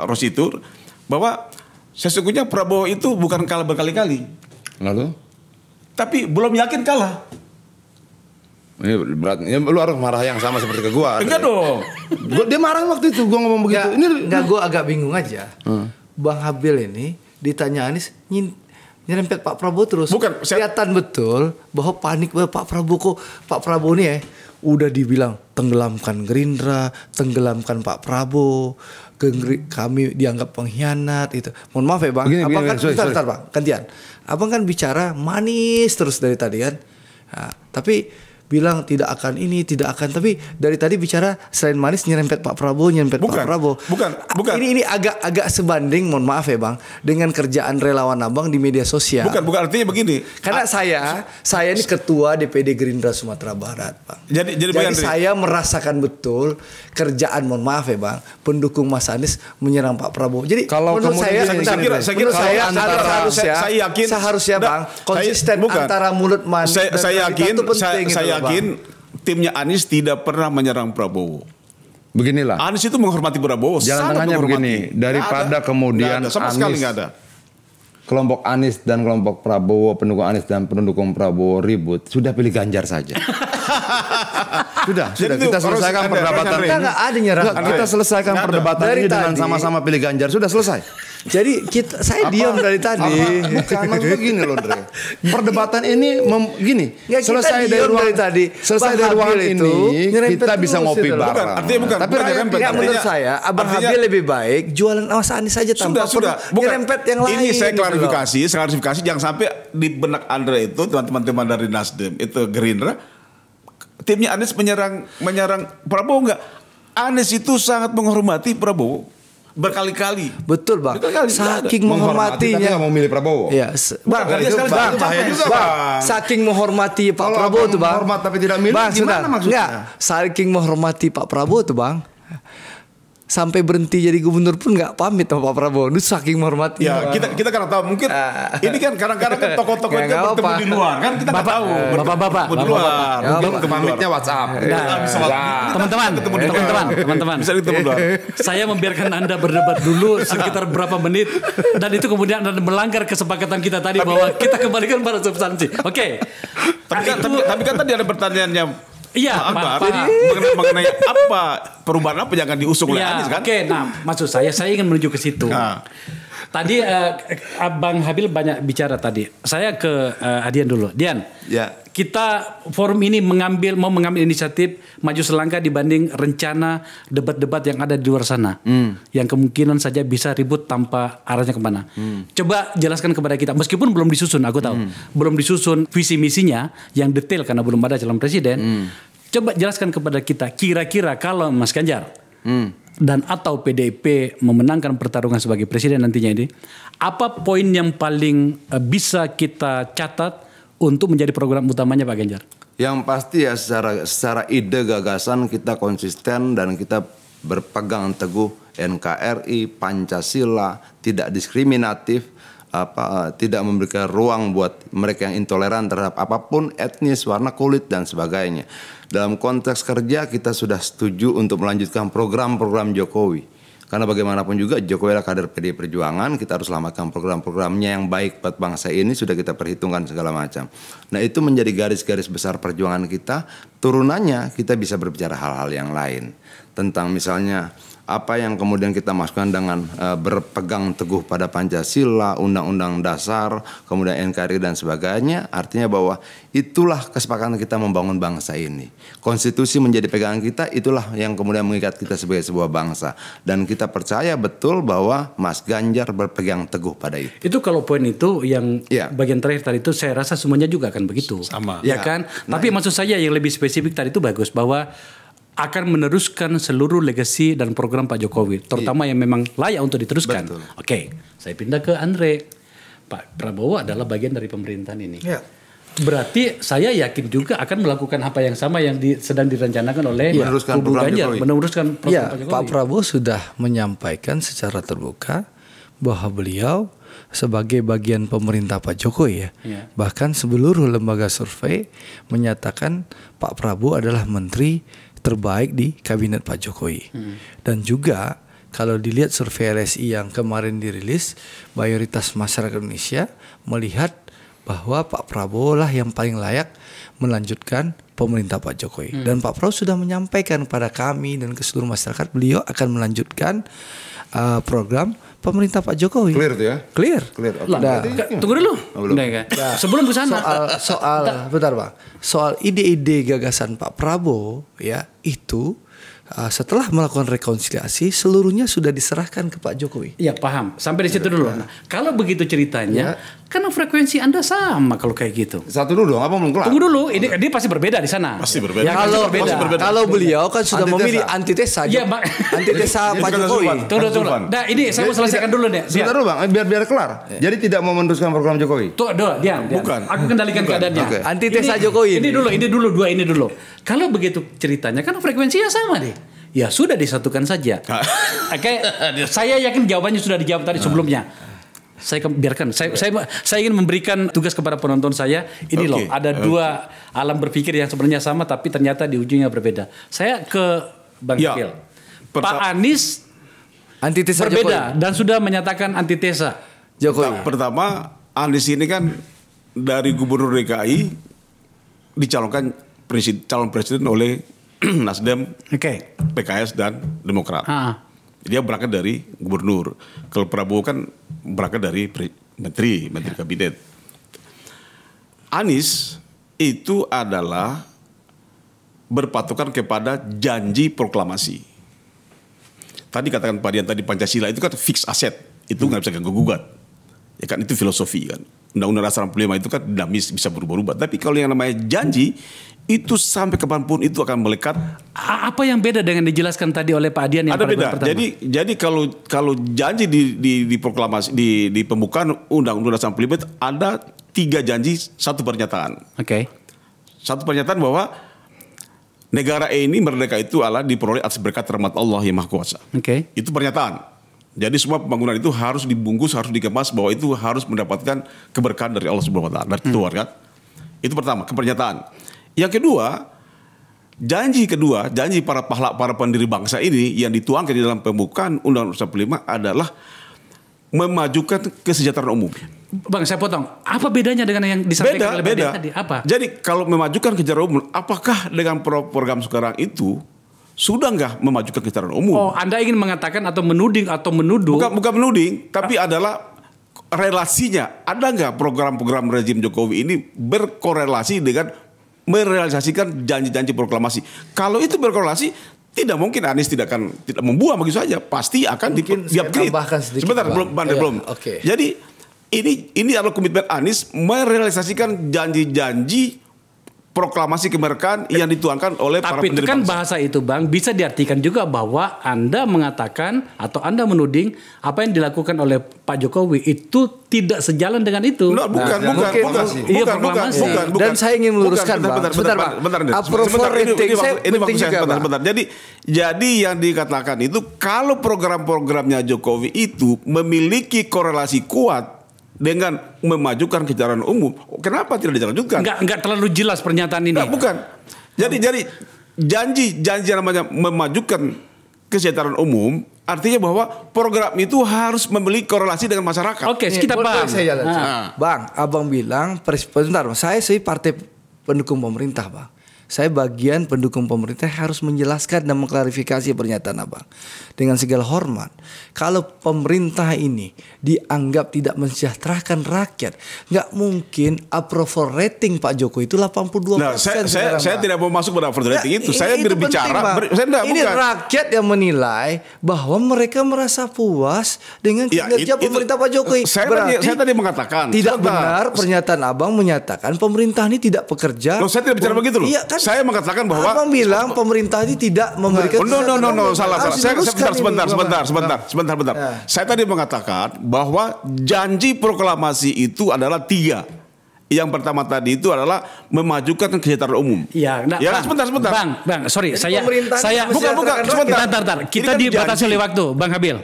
Rositur bahwa sesungguhnya Prabowo itu bukan kalah berkali-kali. Lalu? Tapi belum yakin kalah. Ini berat. Ya, lu harus marah yang sama seperti ke gua. Enggak dong. Dia marah waktu itu gua ngomong begitu. Enggak, gua agak bingung aja. Bang Habil ini ditanya Anies nyerempet Pak Prabowo terus. Bukan, kelihatan betul bahwa panik bahwa Pak Prabowo nih udah dibilang tenggelamkan Gerindra, tenggelamkan Pak Prabowo, kami dianggap pengkhianat itu. Mohon maaf ya Bang. Bentar Bang, gantian. Abang kan bicara manis terus dari tadi kan. Nah, tapi bilang tidak akan ini, tidak akan. Tapi dari tadi bicara selain manis nyerempet Pak Prabowo, Pak Prabowo. Bukan. Ini agak sebanding, mohon maaf ya Bang, dengan kerjaan relawan Abang di media sosial. Bukan artinya begini. Karena saya ini ketua DPD Gerindra Sumatera Barat, Bang. Jadi saya merasakan betul kerjaan, mohon maaf ya Bang, pendukung Mas Anies menyerang Pak Prabowo. Jadi kalau menurut saya seharusnya Bang konsisten antara mulut manis dan itu penting. Saya yakin timnya Anies tidak pernah menyerang Prabowo. Beginilah. Anies itu menghormati Prabowo. Jalan tengahnya begini. Daripada kemudian sama sekali nggak ada. Kelompok Anies dan kelompok Prabowo, pendukung Anies dan pendukung Prabowo ribut, sudah pilih Ganjar saja. sudah kita selesaikan perdebatan ini. Nggak ada nyerang. Kita selesaikan perdebatan ini dengan sama-sama pilih Ganjar. Sudah selesai. Jadi saya diam dari tadi. Bukan maksudnya gini loh, Dre. Perdebatan ini gini. Ya, selesai dari ruang tadi. Selesai dari ruang ini kita bisa ngopi bareng. Bukan. Tapi menurut saya Abang Habil lebih baik jualan Mas Anies saja tanpa nyerempet yang lain. Ini saya klarifikasi jangan sampai di benak Andre itu teman-teman dari Nasdem itu Gerindra timnya Anies menyerang Prabowo enggak. Anies itu sangat menghormati Prabowo. Berkali-kali. Betul Bang. Saking menghormatinya. Tapi nggak mau milih Prabowo. Iya. Bang, saking menghormati Pak Prabowo tuh Bang. Menghormat tapi tidak milih. Gimana maksudnya? Saking menghormati Pak Prabowo tuh Bang. Sampai berhenti jadi gubernur pun nggak pamit sama Pak Prabowo. Itu saking menghormati. Ya kita karena tahu mungkin ini kan kadang-kadang kan tokoh-tokoh itu bertemu di luar kan kita nggak tahu. Bapak-bapak di luar. Mungkin pamitnya WhatsApp. Teman-teman. Bisa ketemu luar. Saya membiarkan Anda berdebat dulu sekitar berapa menit dan itu kemudian Anda melanggar kesepakatan kita tadi bahwa kita kembalikan pada substansi. Oke. Tapi kan tadi ada pertanyaannya. Iya, mengenai apa perubahan apa yang akan diusung oleh Anies kan? Oke, nah maksud saya ingin menuju ke situ. Tadi Abang Habil banyak bicara tadi. Saya ke Adian dulu. Dian, kita forum ini mau mengambil inisiatif maju selangkah dibanding rencana debat-debat yang ada di luar sana. Yang kemungkinan saja bisa ribut tanpa arahnya kemana. Coba jelaskan kepada kita, meskipun belum disusun, aku tahu. Belum disusun visi misinya yang detail karena belum ada calon presiden. Coba jelaskan kepada kita, kira-kira kalau Mas Ganjar dan atau PDIP memenangkan pertarungan sebagai presiden nantinya ini, apa poin yang paling bisa kita catat untuk menjadi program utamanya Pak Ganjar? Yang pasti ya secara ide gagasan kita konsisten dan kita berpegang teguh NKRI, Pancasila, tidak diskriminatif, tidak memberikan ruang buat mereka yang intoleran terhadap apapun etnis, warna kulit dan sebagainya. Dalam konteks kerja kita sudah setuju untuk melanjutkan program-program Jokowi. Karena bagaimanapun juga Jokowi adalah kader PDI Perjuangan, kita harus selamatkan program-programnya yang baik buat bangsa ini, sudah kita perhitungkan segala macam. Nah itu menjadi garis-garis besar perjuangan kita, turunannya kita bisa berbicara hal-hal yang lain. Tentang misalnya apa yang kemudian kita masukkan dengan berpegang teguh pada Pancasila, Undang-Undang Dasar, kemudian NKRI dan sebagainya, artinya bahwa itulah kesepakatan kita membangun bangsa ini. Konstitusi menjadi pegangan kita, itulah yang kemudian mengikat kita sebagai sebuah bangsa. Dan kita percaya betul bahwa Mas Ganjar berpegang teguh pada itu. Itu kalau poin itu yang bagian terakhir tadi itu saya rasa semuanya juga akan begitu. Sama. Ya kan? Tapi maksud saya yang lebih spesifik tadi itu bagus bahwa akan meneruskan seluruh legasi dan program Pak Jokowi, terutama yang memang layak untuk diteruskan. Betul. Oke, saya pindah ke Andre. Pak Prabowo adalah bagian dari pemerintahan ini. Ya. Berarti saya yakin juga akan melakukan apa yang sama yang sedang direncanakan oleh kubu Ganjar, meneruskan program Pak Jokowi. Pak Prabowo sudah menyampaikan secara terbuka bahwa beliau sebagai bagian pemerintah Pak Jokowi bahkan seluruh lembaga survei menyatakan Pak Prabowo adalah menteri terbaik di kabinet Pak Jokowi. Dan juga kalau dilihat survei LSI yang kemarin dirilis, mayoritas masyarakat Indonesia melihat bahwa Pak Prabowo lah yang paling layak melanjutkan pemerintah Pak Jokowi. Dan Pak Prabowo sudah menyampaikan kepada kami dan ke seluruh masyarakat beliau akan melanjutkan program pemerintah Pak Jokowi. Clear tuh ya? Clear. Clear. Tunggu dulu. Nah, Sebelum ke sana. Bentar Bang. Soal ide-ide gagasan Pak Prabowo ya itu setelah melakukan rekonsiliasi seluruhnya sudah diserahkan ke Pak Jokowi. Ya paham. Sampai di situ dulu. Nah, kalau begitu ceritanya, karena frekuensi Anda sama kalau kayak gitu. Satu dulu, apa belum kelar? Tunggu dulu, ini dia pasti berbeda di sana. Pasti berbeda. Ya, Kalau beliau kan sudah memilih antitesa. Iya, Bang. Antitesa Pak Jokowi. Tunggu. Nah, ini saya mau selesaikan dulu nih. Sebentar dulu Bang, biar kelar. Jadi tidak mau meneruskan program Jokowi. Diam. Bukan. Aku kendalikan keadaannya. Okay. Antitesa Jokowi. Ini dulu. Kalau begitu ceritanya kan frekuensinya sama deh. Ya sudah disatukan saja. Oke, saya yakin jawabannya sudah dijawab tadi sebelumnya. Saya biarkan. Saya ingin memberikan tugas kepada penonton saya. Ini loh, ada dua alam berpikir yang sebenarnya sama, tapi ternyata di ujungnya berbeda. Saya ke Bang Kapil. Pak Anies antitesa berbeda Jokowi. dan sudah menyatakan antitesa Jokowi. Pertama, Anies ini kan dari Gubernur DKI dicalonkan calon presiden oleh Nasdem, PKS dan Demokrat. Dia berangkat dari gubernur. Kalau Prabowo kan berangkat dari menteri kabinet. Anies itu adalah berpatokan kepada janji proklamasi. Tadi katakan Pak Dian tadi Pancasila itu kan fix aset, itu nggak bisa ganggu gugat. Ya kan itu filosofi kan. Undang-Undang Dasar 45 itu kan dinamis bisa berubah-ubah. Tapi kalau yang namanya janji itu sampai kapanpun itu akan melekat. Apa yang beda dengan dijelaskan tadi oleh Pak Adian yang ada beda. pertama? Jadi kalau janji di proklamasi di pembukaan Undang-Undang Dasar 45 itu ada 3 janji, 1 pernyataan. Satu pernyataan bahwa negara ini merdeka itu adalah diperoleh atas berkat rahmat Allah yang Maha Kuasa. Itu pernyataan. Jadi semua pembangunan itu harus dibungkus, harus dikemas bahwa itu harus mendapatkan keberkahan dari Allah Subhanahu wa taala, dari Tuhan kan. Itu pertama, kepernyataan. Yang kedua, janji para pendiri bangsa ini yang dituangkan di dalam pembukaan Undang-Undang 45 adalah memajukan kesejahteraan umum. Bang, saya potong. Apa bedanya dengan yang disampaikan oleh Pak Dian tadi? Apa? Jadi kalau memajukan kesejahteraan umum, apakah dengan program sekarang itu sudah nggak memajukan kesejahteraan umum? Oh, Anda ingin mengatakan atau menuding atau menuduh? Bukan menuding, tapi adalah relasinya. Ada nggak program-program rezim Jokowi ini berkorelasi dengan merealisasikan janji-janji proklamasi? Kalau itu berkorelasi, tidak mungkin Anies tidak membuang begitu saja. Pasti akan di-upgrade. Sebentar, belum. Jadi ini adalah komitmen Anies merealisasikan janji-janji proklamasi kemerdekaan yang dituangkan oleh para pendiri bangsa. Tapi itu kan bahasa itu Bang, bisa diartikan juga bahwa Anda mengatakan atau Anda menuding apa yang dilakukan oleh Pak Jokowi itu tidak sejalan dengan itu. Bukan. Dan saya ingin meluruskan Bang. Bentar. Jadi yang dikatakan itu kalau program-programnya Jokowi itu memiliki korelasi kuat dengan memajukan kesejahteraan umum, kenapa tidak dilanjutkan? Enggak terlalu jelas pernyataan ini. Bukan. Jadi janji namanya memajukan kesejahteraan umum artinya bahwa program itu harus memiliki korelasi dengan masyarakat. Oke, kita paham. Bang, Abang bilang sebentar, saya sih partai pendukung pemerintah, Bang. Saya bagian pendukung pemerintah harus menjelaskan dan mengklarifikasi pernyataan Abang. Dengan segala hormat, kalau pemerintah ini dianggap tidak mensejahterakan rakyat, nggak mungkin approval rating Pak Jokowi itu 82%. Nah, saya tidak mau masuk pada approval rating itu. Saya berbicara. Ini rakyat yang menilai bahwa mereka merasa puas dengan kinerja pemerintah Pak Jokowi. Saya tadi mengatakan tidak benar pernyataan Abang menyatakan pemerintah ini tidak bekerja. Loh, saya tidak bicara begitu loh. Iya, kan? Saya mengatakan bahwa Abang bilang pemerintah ini tidak memberikan. Salah. Sebentar. Saya tadi mengatakan bahwa janji proklamasi itu adalah 3. Yang pertama tadi itu adalah memajukan kesejahteraan umum. Sebentar. Bang, sorry, saya bukan. Sebentar. Kita dibatasi oleh waktu, Bang Habil.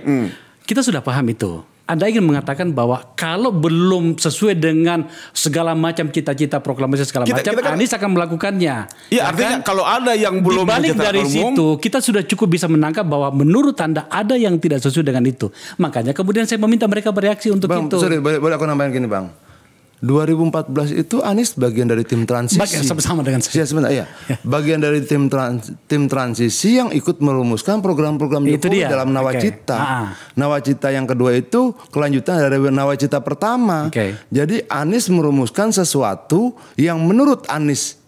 Kita sudah paham itu. Anda ingin mengatakan bahwa kalau belum sesuai dengan segala macam cita-cita proklamasi segala macam, Anies akan melakukannya. Iya, artinya kalau ada yang belum dibalik dari situ, kita sudah cukup bisa menangkap bahwa menurut Anda ada yang tidak sesuai dengan itu. Makanya kemudian saya meminta mereka bereaksi untuk Bang, itu. Sorry, boleh aku nambahin gini Bang. 2014 itu Anies bagian dari tim transisi. Sama dengan saya. Ya, sebentar, ya. Bagian dari tim transisi yang ikut merumuskan program-program Jokowi dalam Nawacita. Nawacita yang kedua itu kelanjutan dari Nawacita pertama. Jadi Anies merumuskan sesuatu yang menurut Anies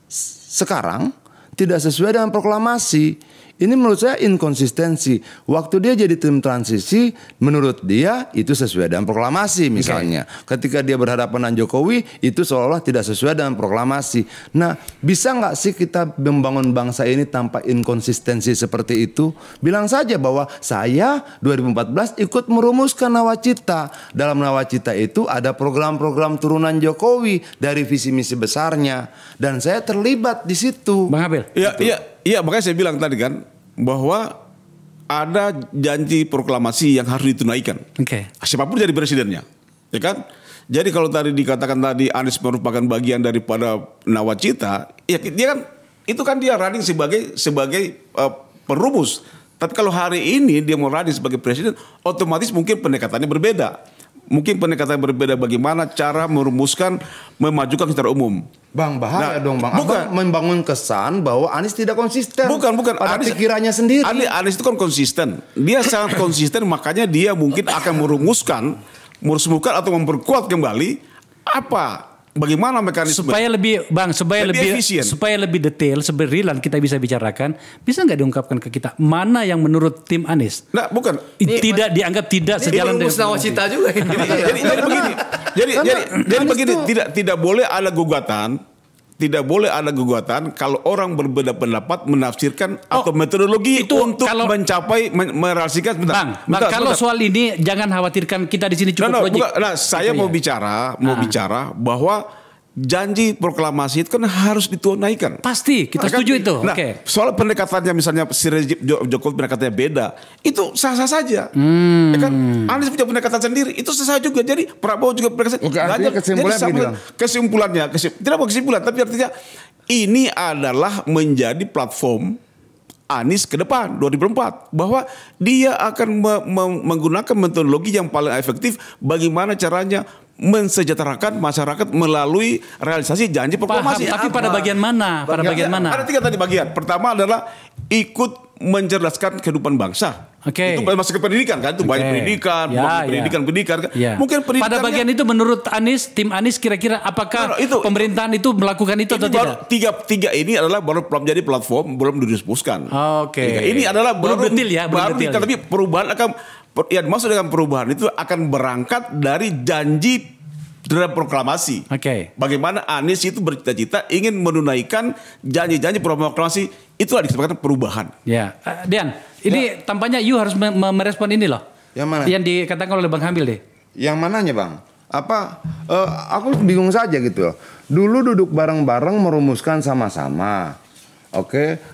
sekarang tidak sesuai dengan proklamasi. Ini menurut saya inkonsistensi. Waktu dia jadi tim transisi, menurut dia itu sesuai dengan proklamasi misalnya. Ketika dia berhadapan dengan Jokowi, itu seolah-olah tidak sesuai dengan proklamasi. Nah, bisa nggak sih kita membangun bangsa ini tanpa inkonsistensi seperti itu? Bilang saja bahwa saya 2014 ikut merumuskan Nawacita. Dalam Nawacita itu ada program-program turunan Jokowi dari visi misi besarnya. Dan saya terlibat di situ. Bang Abel. Iya, makanya saya bilang tadi kan bahwa ada janji proklamasi yang harus ditunaikan. Siapapun jadi presidennya, ya kan? Jadi kalau tadi dikatakan tadi Anies merupakan bagian daripada Nawacita, ya dia kan itu kan dia running sebagai perumus. Tapi kalau hari ini dia mau running sebagai presiden, otomatis mungkin pendekatannya berbeda. Mungkin pendekatan berbeda bagaimana cara merumuskan, memajukan secara umum. Bang, bahaya dong Bang. Bukan membangun kesan bahwa Anies tidak konsisten. Bukan. Pada pikirannya sendiri. Anies itu kan konsisten. Dia sangat konsisten, makanya dia mungkin akan merumuskan atau memperkuat kembali bagaimana mekanisme supaya lebih detail, seberilan kita bisa bicarakan, bisa nggak diungkapkan ke kita mana yang menurut tim Anies? Nah, bukan. Tidak dianggap tidak sejalan dengan Nawacita juga. Jadi begini, tidak boleh ada gugatan. Tidak boleh ada gugatan kalau orang berbeda pendapat menafsirkan atau metodologi itu untuk mencapai merealisasikan. Bang, kalau soal ini jangan khawatirkan, kita di sini cukup logik. Saya mau bicara bahwa janji proklamasi itu kan harus ditunaikan. Pasti, kita setuju itu. Nah, soal pendekatannya misalnya si Jokowi pendekatannya beda, itu sah-sah saja. Ya kan? Anies punya pendekatan sendiri, itu sah-sah juga. Jadi Prabowo juga pendekatan. Kesimpulannya, tidak mau kesimpulan, tapi artinya ini adalah menjadi platform Anies ke depan 2024, bahwa dia akan menggunakan metodologi yang paling efektif bagaimana caranya mensejahterakan masyarakat melalui realisasi janji proklamasi. Tapi pada bagian mana? Ada 3 tadi bagian. Pertama adalah ikut mencerdaskan kehidupan bangsa. Itu masuk ke pendidikan kan? Itu banyak pendidikan. Mungkin pendidikan. Pada bagian itu menurut Anies, tim Anies kira-kira apakah pemerintahan itu melakukan itu atau tidak? Tiga ini adalah baru jadi platform, belum didiskusikan. Ini adalah belum detail ya. Tapi perubahan akan. Ya, maksud dengan perubahan itu akan berangkat dari janji terhadap proklamasi. Bagaimana Anies itu bercita-cita ingin menunaikan janji-janji proklamasi, itulah disebutkan perubahan. Ya, Dian, ini tampaknya you harus merespon ini loh. Yang mana? Yang dikatakan oleh Bang Hamil deh. Yang mananya Bang? Aku bingung saja gitu loh. Dulu duduk bareng-bareng merumuskan sama-sama.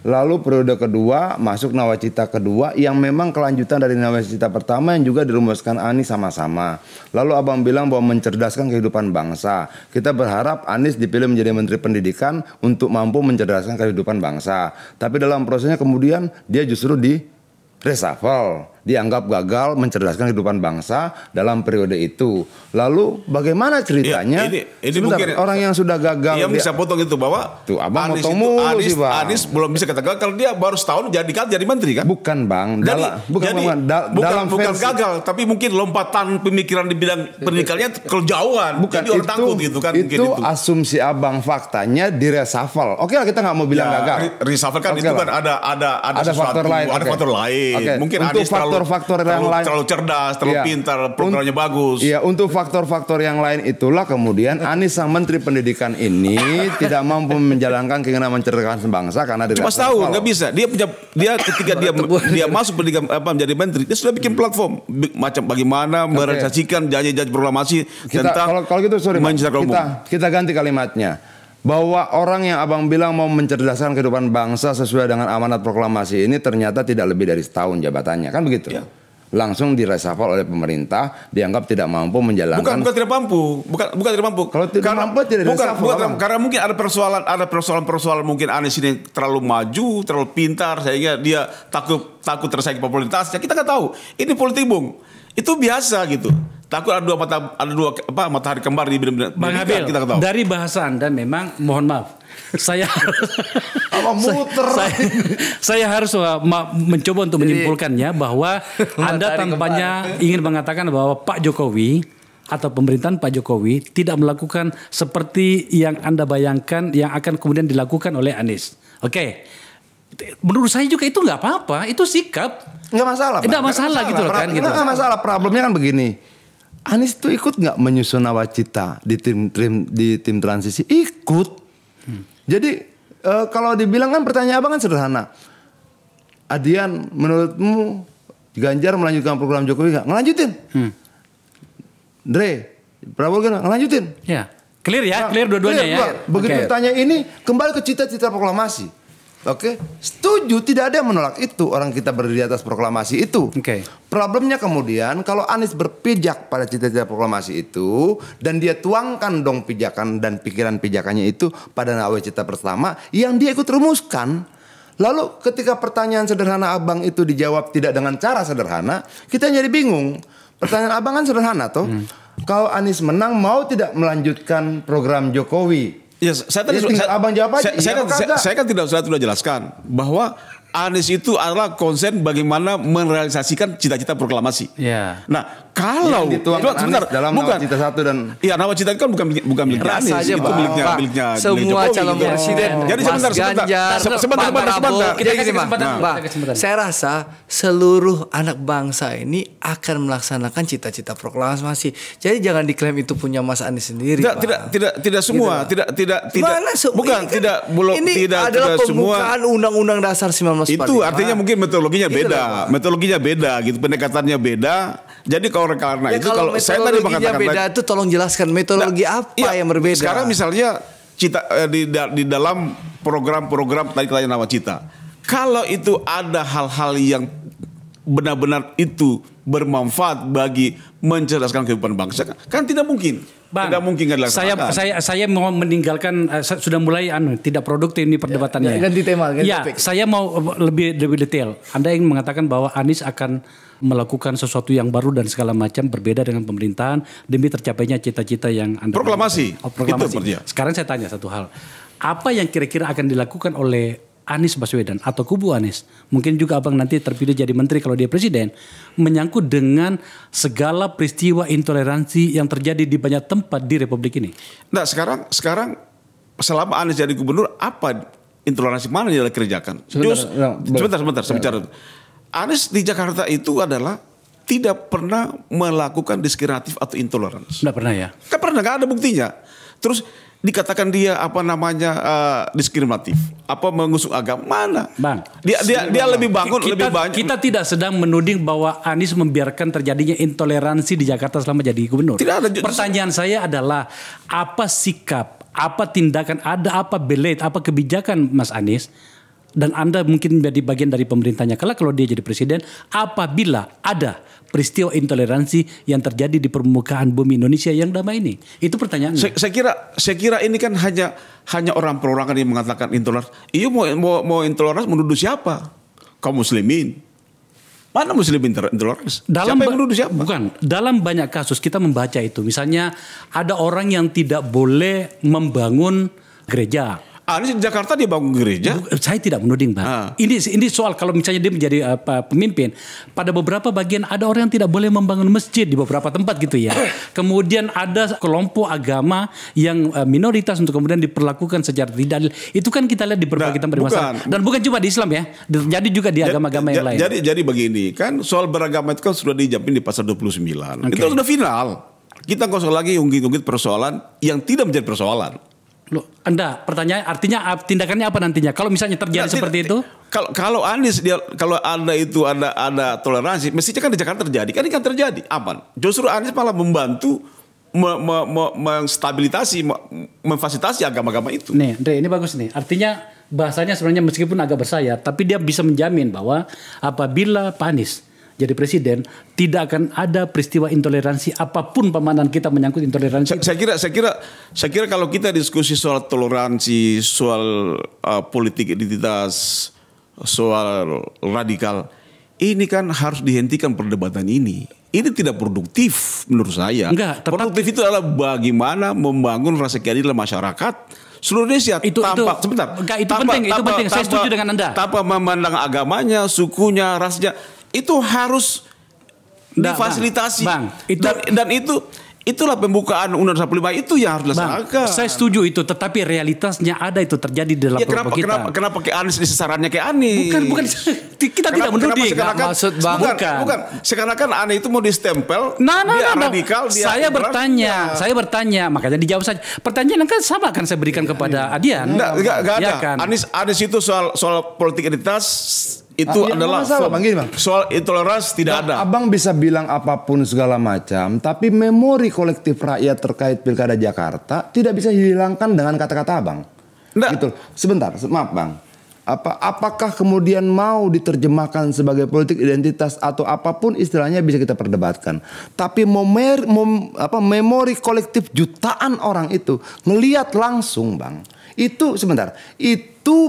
Lalu periode kedua masuk Nawacita kedua yang memang kelanjutan dari Nawacita pertama yang juga dirumuskan Anies sama-sama. Lalu abang bilang bahwa mencerdaskan kehidupan bangsa. Kita berharap Anies dipilih menjadi Menteri Pendidikan untuk mampu mencerdaskan kehidupan bangsa. Tapi dalam prosesnya kemudian dia justru di reshuffle, dianggap gagal mencerdaskan kehidupan bangsa dalam periode itu. Lalu bagaimana ceritanya? Ini mungkin orang yang sudah gagal. Yang bisa potong itu bahwa tuh abang potong mulu sih Bang. Anies belum bisa katakan kalau dia baru setahun jadi menteri kan? Bukan Bang. Bukan gagal, tapi mungkin lompatan pemikiran di bidang pendidikannya kejauhan. Jadi orang takut gitu kan? Itu asumsi abang, faktanya di reshuffle. Oke lah, kita nggak mau bilang gagal. Reshuffle kan itu kan ada faktor lain. Ada faktor lain. Mungkin untuk faktor-faktor yang lain terlalu cerdas, terlalu pintar, programnya bagus. Iya, untuk faktor-faktor yang lain itulah kemudian Anies sang Menteri Pendidikan ini tidak mampu menjalankan keinginan mencerdaskan bangsa karena cuma tahu nggak bisa. Dia ketika dia masuk pendidikan menjadi menteri, dia sudah bikin platform macam bagaimana merealisasikan janji-janji proklamasi tentang kalau gitu sorry kita ganti kalimatnya. Bahwa orang yang abang bilang mau mencerdaskan kehidupan bangsa sesuai dengan amanat proklamasi ini ternyata tidak lebih dari setahun jabatannya, kan begitu? Ya. Langsung direshuffle oleh pemerintah, dianggap tidak mampu menjalankan. Bukan tidak mampu, bukan tidak mampu. Kalau tidak mampu tidak reshuffle. Karena mungkin ada persoalan mungkin Anies ini terlalu maju, terlalu pintar, sehingga dia takut tersaing popularitasnya. Kita nggak tahu. Ini politik bung. Itu biasa gitu. Takut ada dua matahari kembar di bidang Bang Abil, kita tahu. dari bahasa Anda memang mohon maaf. Saya saya harus mencoba untuk menyimpulkannya bahwa Anda tampaknya ingin mengatakan bahwa Pak Jokowi atau pemerintahan Pak Jokowi tidak melakukan seperti yang Anda bayangkan yang akan kemudian dilakukan oleh Anies. Oke. Menurut saya juga itu nggak apa-apa, itu sikap. Nggak masalah. Nggak masalah gitu loh kan. Gitu. Nggak masalah, problemnya kan begini. Anies itu ikut nggak menyusun nawacita di tim transisi? Ikut. Jadi kalau dibilang kan pertanyaan abang kan sederhana. Adian, menurutmu Ganjar melanjutkan program Jokowi nggak? Ngelanjutin. Dre, Prabowo kan ngelanjutin. Ya, clear ya, clear dua-duanya ya. Begitu ditanya ini, kembali ke cita-cita proklamasi. Oke, setuju, tidak ada yang menolak itu. Orang kita berdiri di atas proklamasi itu. Problemnya kemudian kalau Anies berpijak pada cita-cita proklamasi itu dan dia tuangkan dong pijakan dan pikiran pijakannya itu pada nawacita pertama yang dia ikut rumuskan. Lalu ketika pertanyaan sederhana abang itu dijawab tidak dengan cara sederhana, kita jadi bingung. Pertanyaan abang kan sederhana toh. Kalau Anies menang mau tidak melanjutkan program Jokowi? Ya, saya tadi abang jawab aja. Saya kan sudah jelaskan bahwa Anies itu adalah konsen bagaimana merealisasikan cita-cita proklamasi. Ya. Nah, kalau sebentar dalam nawacita 1 dan nawacita itu kan bukan milik Anies, itu miliknya semua calon presiden. Jadi sebentar. Saya rasa seluruh anak bangsa ini akan melaksanakan cita-cita proklamasi. Jadi jangan diklaim itu punya Mas Anies sendiri. Tidak semua, tidak adalah pembukaan Undang-Undang Dasar 1945. Itu artinya mungkin metodologinya beda gitu, pendekatannya beda. Jadi karena itu kalau saya tadi mengatakan beda itu tolong jelaskan metodologi yang berbeda. Sekarang misalnya di dalam program-program tadi kalian nawacita, kalau itu ada hal-hal yang benar-benar itu bermanfaat bagi mencerdaskan kehidupan bangsa, kan tidak mungkin. Bang, tidak mungkin kan dilaksanakan. Saya mau meninggalkan sudah mulai tidak produktif ini perdebatannya. Ganti tema, topik. Saya mau lebih detail. Anda ingin mengatakan bahwa Anies akan melakukan sesuatu yang baru dan segala macam berbeda dengan pemerintahan demi tercapainya cita-cita yang Anda proklamasi. Proklamasi. Itu sekarang saya tanya satu hal. Apa yang kira-kira akan dilakukan oleh Anies Baswedan atau kubu Anies, mungkin juga abang nanti terpilih jadi menteri kalau dia presiden, menyangkut dengan segala peristiwa intoleransi yang terjadi di banyak tempat di Republik ini. Nah sekarang selama Anies jadi gubernur, apa intoleransi mana yang dikerjakan? Sebentar. Anies di Jakarta itu adalah tidak pernah melakukan diskriminatif atau intoleransi. Tidak pernah ya? Kan pernah, nggak ada buktinya. Terus dikatakan dia diskriminatif, mengusung agama, mana? Bang, dia lebih lebih banyak. Kita tidak sedang menuding bahwa Anies membiarkan terjadinya intoleransi di Jakarta selama jadi gubernur. Tidak ada. Pertanyaan saya adalah apa sikap, apa tindakan, apa belet, apa kebijakan Mas Anies? Dan Anda mungkin menjadi bagian dari pemerintahnya kalau dia jadi presiden, apabila ada peristiwa intoleransi yang terjadi di permukaan bumi Indonesia yang damai ini. Itu pertanyaannya. Saya kira ini kan hanya orang perorangan yang mengatakan intoleransi. Iya mau intoleransi menuduh siapa? Kaum muslimin. Mana muslimin intoleransi? Siapa yang menuduh siapa? Bukan. Dalam banyak kasus kita membaca itu. Misalnya ada orang yang tidak boleh membangun gereja. Anies di Jakarta dia bangun gereja. Saya tidak menuding, Bang. Ini soal kalau misalnya dia menjadi pemimpin, pada beberapa bagian ada orang yang tidak boleh membangun masjid di beberapa tempat gitu ya. Kemudian ada kelompok agama yang minoritas untuk kemudian diperlakukan secara tidak adil. Itu kan kita lihat di berbagai tempat masalah. Dan bukan cuma di Islam ya, terjadi juga di agama-agama yang lain. Jadi begini, kan soal beragama itu kan sudah dijamin di pasal 29. Itu sudah final. Kita nggak usah lagi ungkit-ungkit persoalan yang tidak menjadi persoalan. Loh, pertanyaan artinya tindakannya apa nantinya? Kalau misalnya terjadi seperti itu? Kalau Anies kalau ada toleransi, mestinya kan di Jakarta terjadi. Kan ini kan terjadi, aman. Justru Anies malah membantu menstabilitasi, memfasilitasi agama-agama itu. Nih, Andre, ini bagus nih. Artinya bahasanya sebenarnya meskipun agak bersayap, tapi dia bisa menjamin bahwa apabila Pak Anies jadi presiden, tidak akan ada peristiwa intoleransi apapun pemahaman kita menyangkut intoleransi. Saya kira kalau kita diskusi soal toleransi, soal politik identitas, soal radikal, ini kan harus dihentikan perdebatan ini. ini tidak produktif menurut saya. Enggak, produktif itu adalah bagaimana membangun rasa keadilan masyarakat seluruh Indonesia itu penting. Saya setuju dengan Anda. Tanpa memandang agamanya, sukunya, rasnya, itu harus difasilitasi. Bang, itulah pembukaan Undang-Undang 45 itu yang harus dilaksanakan. Saya setuju itu, tetapi realitasnya ada itu terjadi di dalam kelompok kita. Kenapa ke Anies sasarannya ke Anies? Bukan kita tidak menuding. Maksud Bang, bukan. Sekarang Anies itu mau distempel, dia radikal, dia saya bertanya, makanya dijawab saja. Pertanyaan kan sama kan saya berikan kepada Adian. Enggak ada. Ya kan? Anies itu soal politik identitas itu adalah soal intoleransi tidak ada. Abang bisa bilang apapun segala macam, tapi memori kolektif rakyat terkait Pilkada Jakarta tidak bisa dihilangkan dengan kata-kata abang. Gitu. Sebentar, maaf bang. Apakah kemudian mau diterjemahkan sebagai politik identitas atau apapun istilahnya bisa kita perdebatkan. Tapi memori kolektif jutaan orang itu ngelihat langsung bang. Itu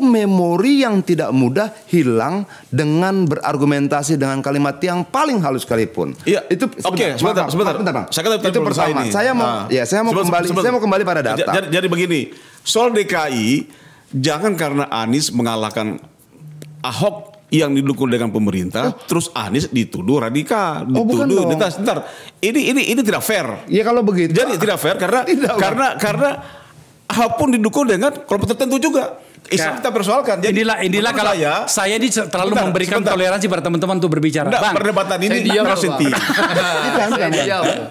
memori yang tidak mudah hilang dengan berargumentasi dengan kalimat yang paling halus sekalipun. Iya. Itu sebentar bang. Itu pertama. Saya mau kembali pada data. Jadi begini, soal DKI jangan karena Anies mengalahkan Ahok yang didukung dengan pemerintah, terus Anies dituduh radikal, dituduh identitas. Sebentar, ini tidak fair. Ya kalau begitu. Jadi tidak fair karena Ahok pun didukung dengan kelompok tertentu juga. Islam kita persoalkan. Jadi inilah kalau saya ini terlalu memberikan toleransi pada teman-teman untuk berbicara. Bang, perdebatan ini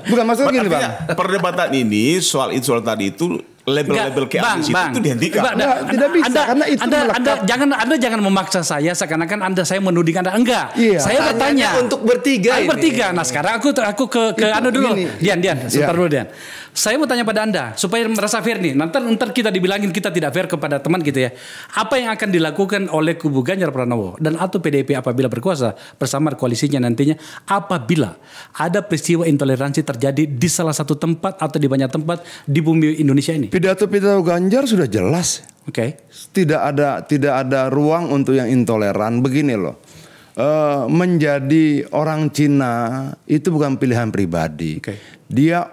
bukan maksud gini bang. Perdebatan ini soal tadi itu label-label ke Anies itu dihentikan. Tidak bisa karena itu Anda jangan memaksa saya seakan-akan saya menuding Anda. Enggak. Iya. Saya bertanya untuk bertiga. Nah, sekarang aku ke Anda dulu. Dian, sebentar dulu Dian. Saya mau tanya pada Anda supaya merasa fair nih. Nanti kita dibilangin kita tidak fair kepada teman gitu ya. Apa yang akan dilakukan oleh kubu Ganjar Pranowo dan atau PDIP apabila berkuasa bersama koalisinya nantinya apabila ada peristiwa intoleransi terjadi di salah satu tempat atau di banyak tempat di bumi Indonesia ini? Pidato Ganjar sudah jelas. Oke. Tidak ada ruang untuk yang intoleran. Begini loh. Menjadi orang Cina itu bukan pilihan pribadi. Dia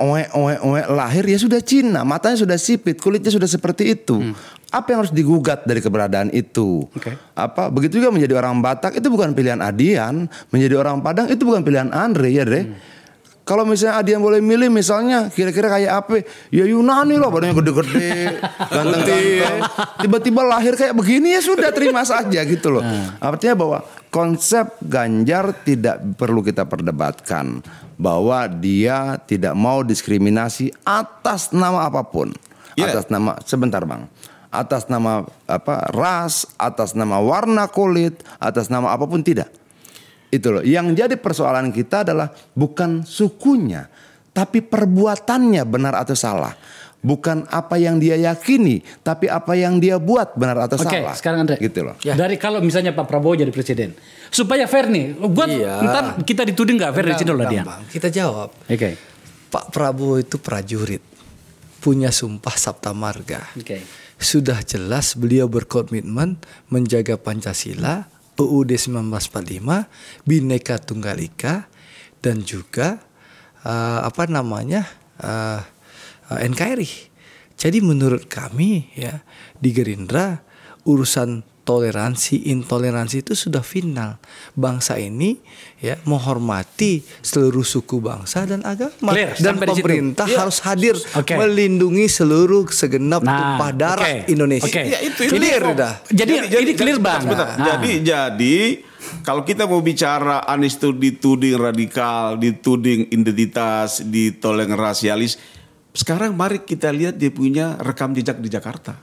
lahir ya sudah Cina, matanya sudah sipit, kulitnya sudah seperti itu. Apa yang harus digugat dari keberadaan itu? Begitu juga menjadi orang Batak itu bukan pilihan Adian, menjadi orang Padang itu bukan pilihan Andre ya deh. Kalau misalnya Adian boleh milih misalnya kira-kira kayak apa? Ya Yunani loh, badannya gede-gede, ganteng-ganteng. Tiba-tiba lahir kayak begini ya sudah terima saja gitu loh. Artinya bahwa konsep Ganjar tidak perlu kita perdebatkan. Bahwa dia tidak mau diskriminasi atas nama apapun. Atas nama, sebentar bang. Atas nama ras, atas nama warna kulit, atas nama apapun tidak. Itu loh. Yang jadi persoalan kita adalah bukan sukunya, tapi perbuatannya benar atau salah. Bukan apa yang dia yakini, tapi apa yang dia buat benar atau salah. Oke, sekarang Andre. Gitu loh. Dari kalau misalnya Pak Prabowo jadi presiden, supaya fair nih, ntar kita dituding nggak fair di sini loh dia. Kita jawab. Pak Prabowo itu prajurit, punya sumpah Sabta Marga. Sudah jelas beliau berkomitmen menjaga Pancasila, UUD 1945, Bhinneka Tunggal Ika, dan juga NKRI. Jadi menurut kami ya di Gerindra urusan toleransi intoleransi itu sudah final. Bangsa ini ya menghormati seluruh suku bangsa dan agama. Dan pemerintah harus hadir melindungi seluruh segenap tumpah darah Indonesia. Itu clear dah. Jadi ini clear bang. Jadi kalau kita mau bicara Anies itu dituding radikal, dituding identitas, ditoleng rasialis. Sekarang mari kita lihat dia punya rekam jejak di Jakarta.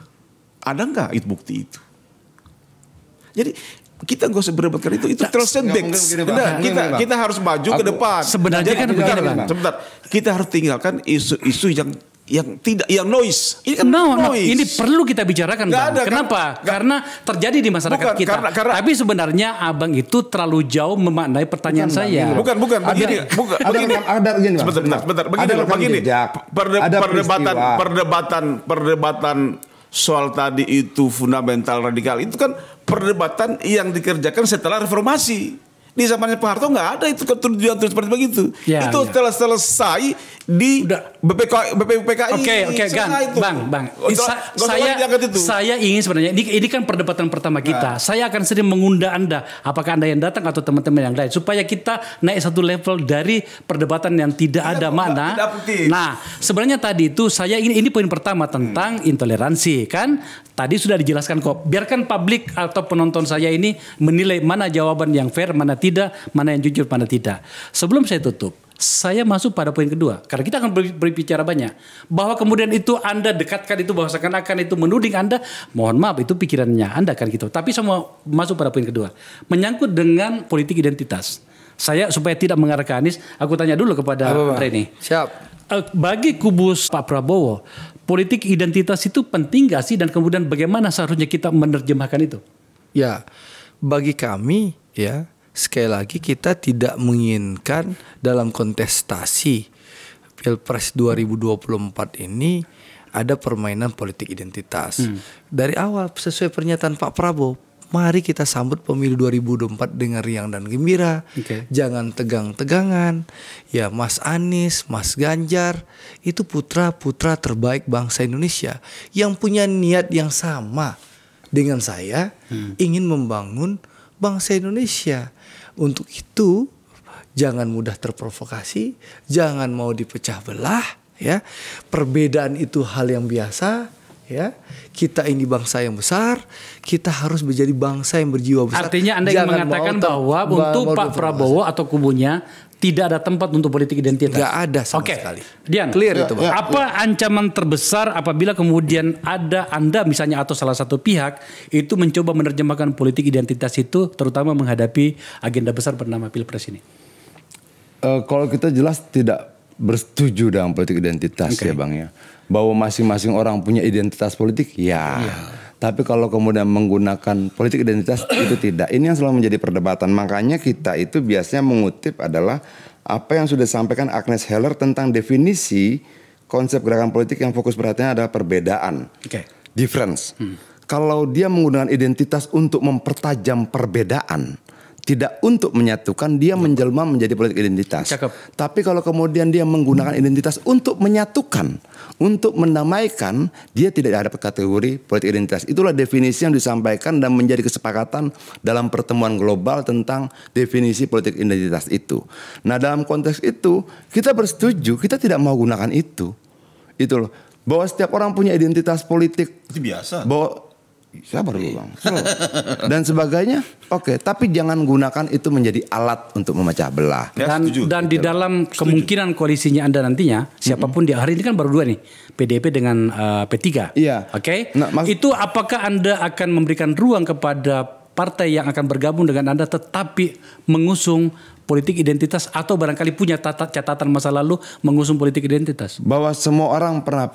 Ada nggak itu bukti itu? Jadi kita nggak usah berdebatkan itu terus setback. Kita harus maju ke depan. Sebenarnya kan begini bang. Sebentar, kita harus tinggalkan isu-isu yang noise. Ini kan noise. Ini perlu kita bicarakan bang. Kenapa? Karena terjadi di masyarakat kita. Tapi sebenarnya abang itu terlalu jauh memaknai pertanyaan saya. Bukan. Begini. Sebentar. Perdebatan soal tadi itu fundamental radikal itu kan perdebatan yang dikerjakan setelah reformasi. Di zamannya Pak Harto nggak ada itu tujuan seperti begitu. Ya, itu setelah selesai di BPUPKI. Oke, Bang. Saya ingin sebenarnya ini kan perdebatan pertama kita. Saya akan sering mengundang Anda, apakah Anda yang datang atau teman-teman yang lain, supaya kita naik satu level dari perdebatan yang tidak ada makna. Nah, sebenarnya tadi itu saya ini poin pertama tentang intoleransi kan. Tadi sudah dijelaskan kok. Biarkan publik atau penonton saya ini menilai mana jawaban yang fair, mana tidak, mana yang jujur, mana tidak. Sebelum saya tutup, saya masuk pada poin kedua. Karena kita akan berbicara banyak. Bahwa kemudian itu Anda dekatkan itu bahwa seakan-akan itu menuding Anda. Mohon maaf, itu pikirannya Anda kan gitu. Tapi saya mau masuk pada poin kedua. Menyangkut dengan politik identitas. Saya supaya tidak mengarah ke Anies, aku tanya dulu kepada Reni. Siap. Bagi kubu Pak Prabowo, politik identitas itu penting gak sih? Dan kemudian bagaimana seharusnya kita menerjemahkan itu? Ya, bagi kami ya, sekali lagi kita tidak menginginkan dalam kontestasi Pilpres 2024 ini ada permainan politik identitas. Dari awal sesuai pernyataan Pak Prabowo, mari kita sambut pemilu 2024 dengan riang dan gembira. Jangan tegang-tegangan. Ya, Mas Anies, Mas Ganjar itu putra-putra terbaik bangsa Indonesia yang punya niat yang sama dengan saya, ingin membangun bangsa Indonesia. Untuk itu jangan mudah terprovokasi, jangan mau dipecah belah, ya. Perbedaan itu hal yang biasa. Ya, kita ini bangsa yang besar, kita harus menjadi bangsa yang berjiwa besar. Artinya Anda ingin mengatakan bahwa untuk Pak Prabowo atau kubunya tidak ada tempat untuk politik identitas. Gak ada sama sekali. Dian, clear itu, Bang. Apa ancaman terbesar apabila kemudian ada Anda misalnya atau salah satu pihak itu mencoba menerjemahkan politik identitas itu, terutama menghadapi agenda besar bernama Pilpres ini? Kalau kita jelas tidak bersetuju dengan politik identitas ya Bang ya. Bahwa masing-masing orang punya identitas politik ya. Tapi kalau kemudian menggunakan politik identitas itu tidak. Ini yang selalu menjadi perdebatan. Makanya kita itu biasanya mengutip adalah apa yang sudah disampaikan Agnes Heller tentang definisi konsep gerakan politik yang fokus perhatiannya adalah perbedaan. Difference. Kalau dia menggunakan identitas untuk mempertajam perbedaan, tidak untuk menyatukan, dia menjelma menjadi politik identitas. Tapi kalau kemudian dia menggunakan identitas untuk menyatukan, untuk mendamaikan, dia tidak ada kategori politik identitas. Itulah definisi yang disampaikan dan menjadi kesepakatan dalam pertemuan global tentang definisi politik identitas itu. Nah, dalam konteks itu kita bersetuju, kita tidak mau gunakan itu. Itu loh. Bahwa setiap orang punya identitas politik. Itu biasa. Bahwa sabar dulu Bang. Dan sebagainya. Oke, tapi jangan gunakan itu menjadi alat untuk memecah belah. Dan di dalam kemungkinan koalisinya Anda nantinya, siapapun di hari ini kan baru dua nih, PDIP dengan P3. Iya. Oke. Itu apakah Anda akan memberikan ruang kepada partai yang akan bergabung dengan Anda tetapi mengusung politik identitas atau barangkali punya catatan masa lalu mengusung politik identitas? Bahwa semua orang pernah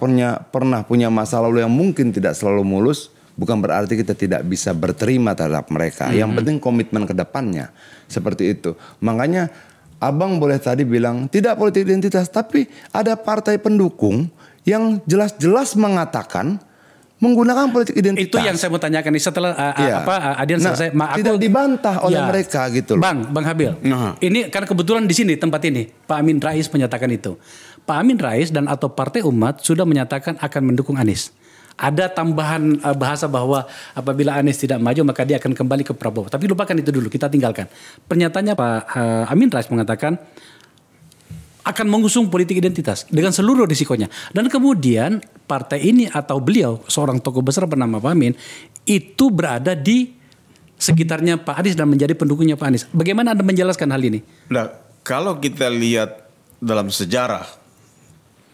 punya masa lalu yang mungkin tidak selalu mulus. Bukan berarti kita tidak bisa berterima terhadap mereka. Yang penting komitmen ke depannya. Seperti itu. Makanya Abang boleh tadi bilang tidak politik identitas. Tapi ada partai pendukung yang jelas-jelas mengatakan menggunakan politik identitas. Itu yang saya mau tanyakan nih setelah Adian selesai. Tidak dibantah oleh mereka gitu loh. Bang Habil. Ini karena kebetulan di sini tempat ini Pak Amin Rais menyatakan itu. Pak Amin Rais dan atau Partai Umat sudah menyatakan akan mendukung Anies. Ada tambahan bahasa bahwa apabila Anies tidak maju maka dia akan kembali ke Prabowo. Tapi lupakan itu dulu, kita tinggalkan. Pernyataannya Pak Amin Rais mengatakan akan mengusung politik identitas dengan seluruh risikonya. Dan kemudian partai ini atau beliau, seorang tokoh besar bernama Pak Amin, itu berada di sekitarnya Pak Anies dan menjadi pendukungnya Pak Anies. Bagaimana Anda menjelaskan hal ini? Nah, kalau kita lihat dalam sejarah,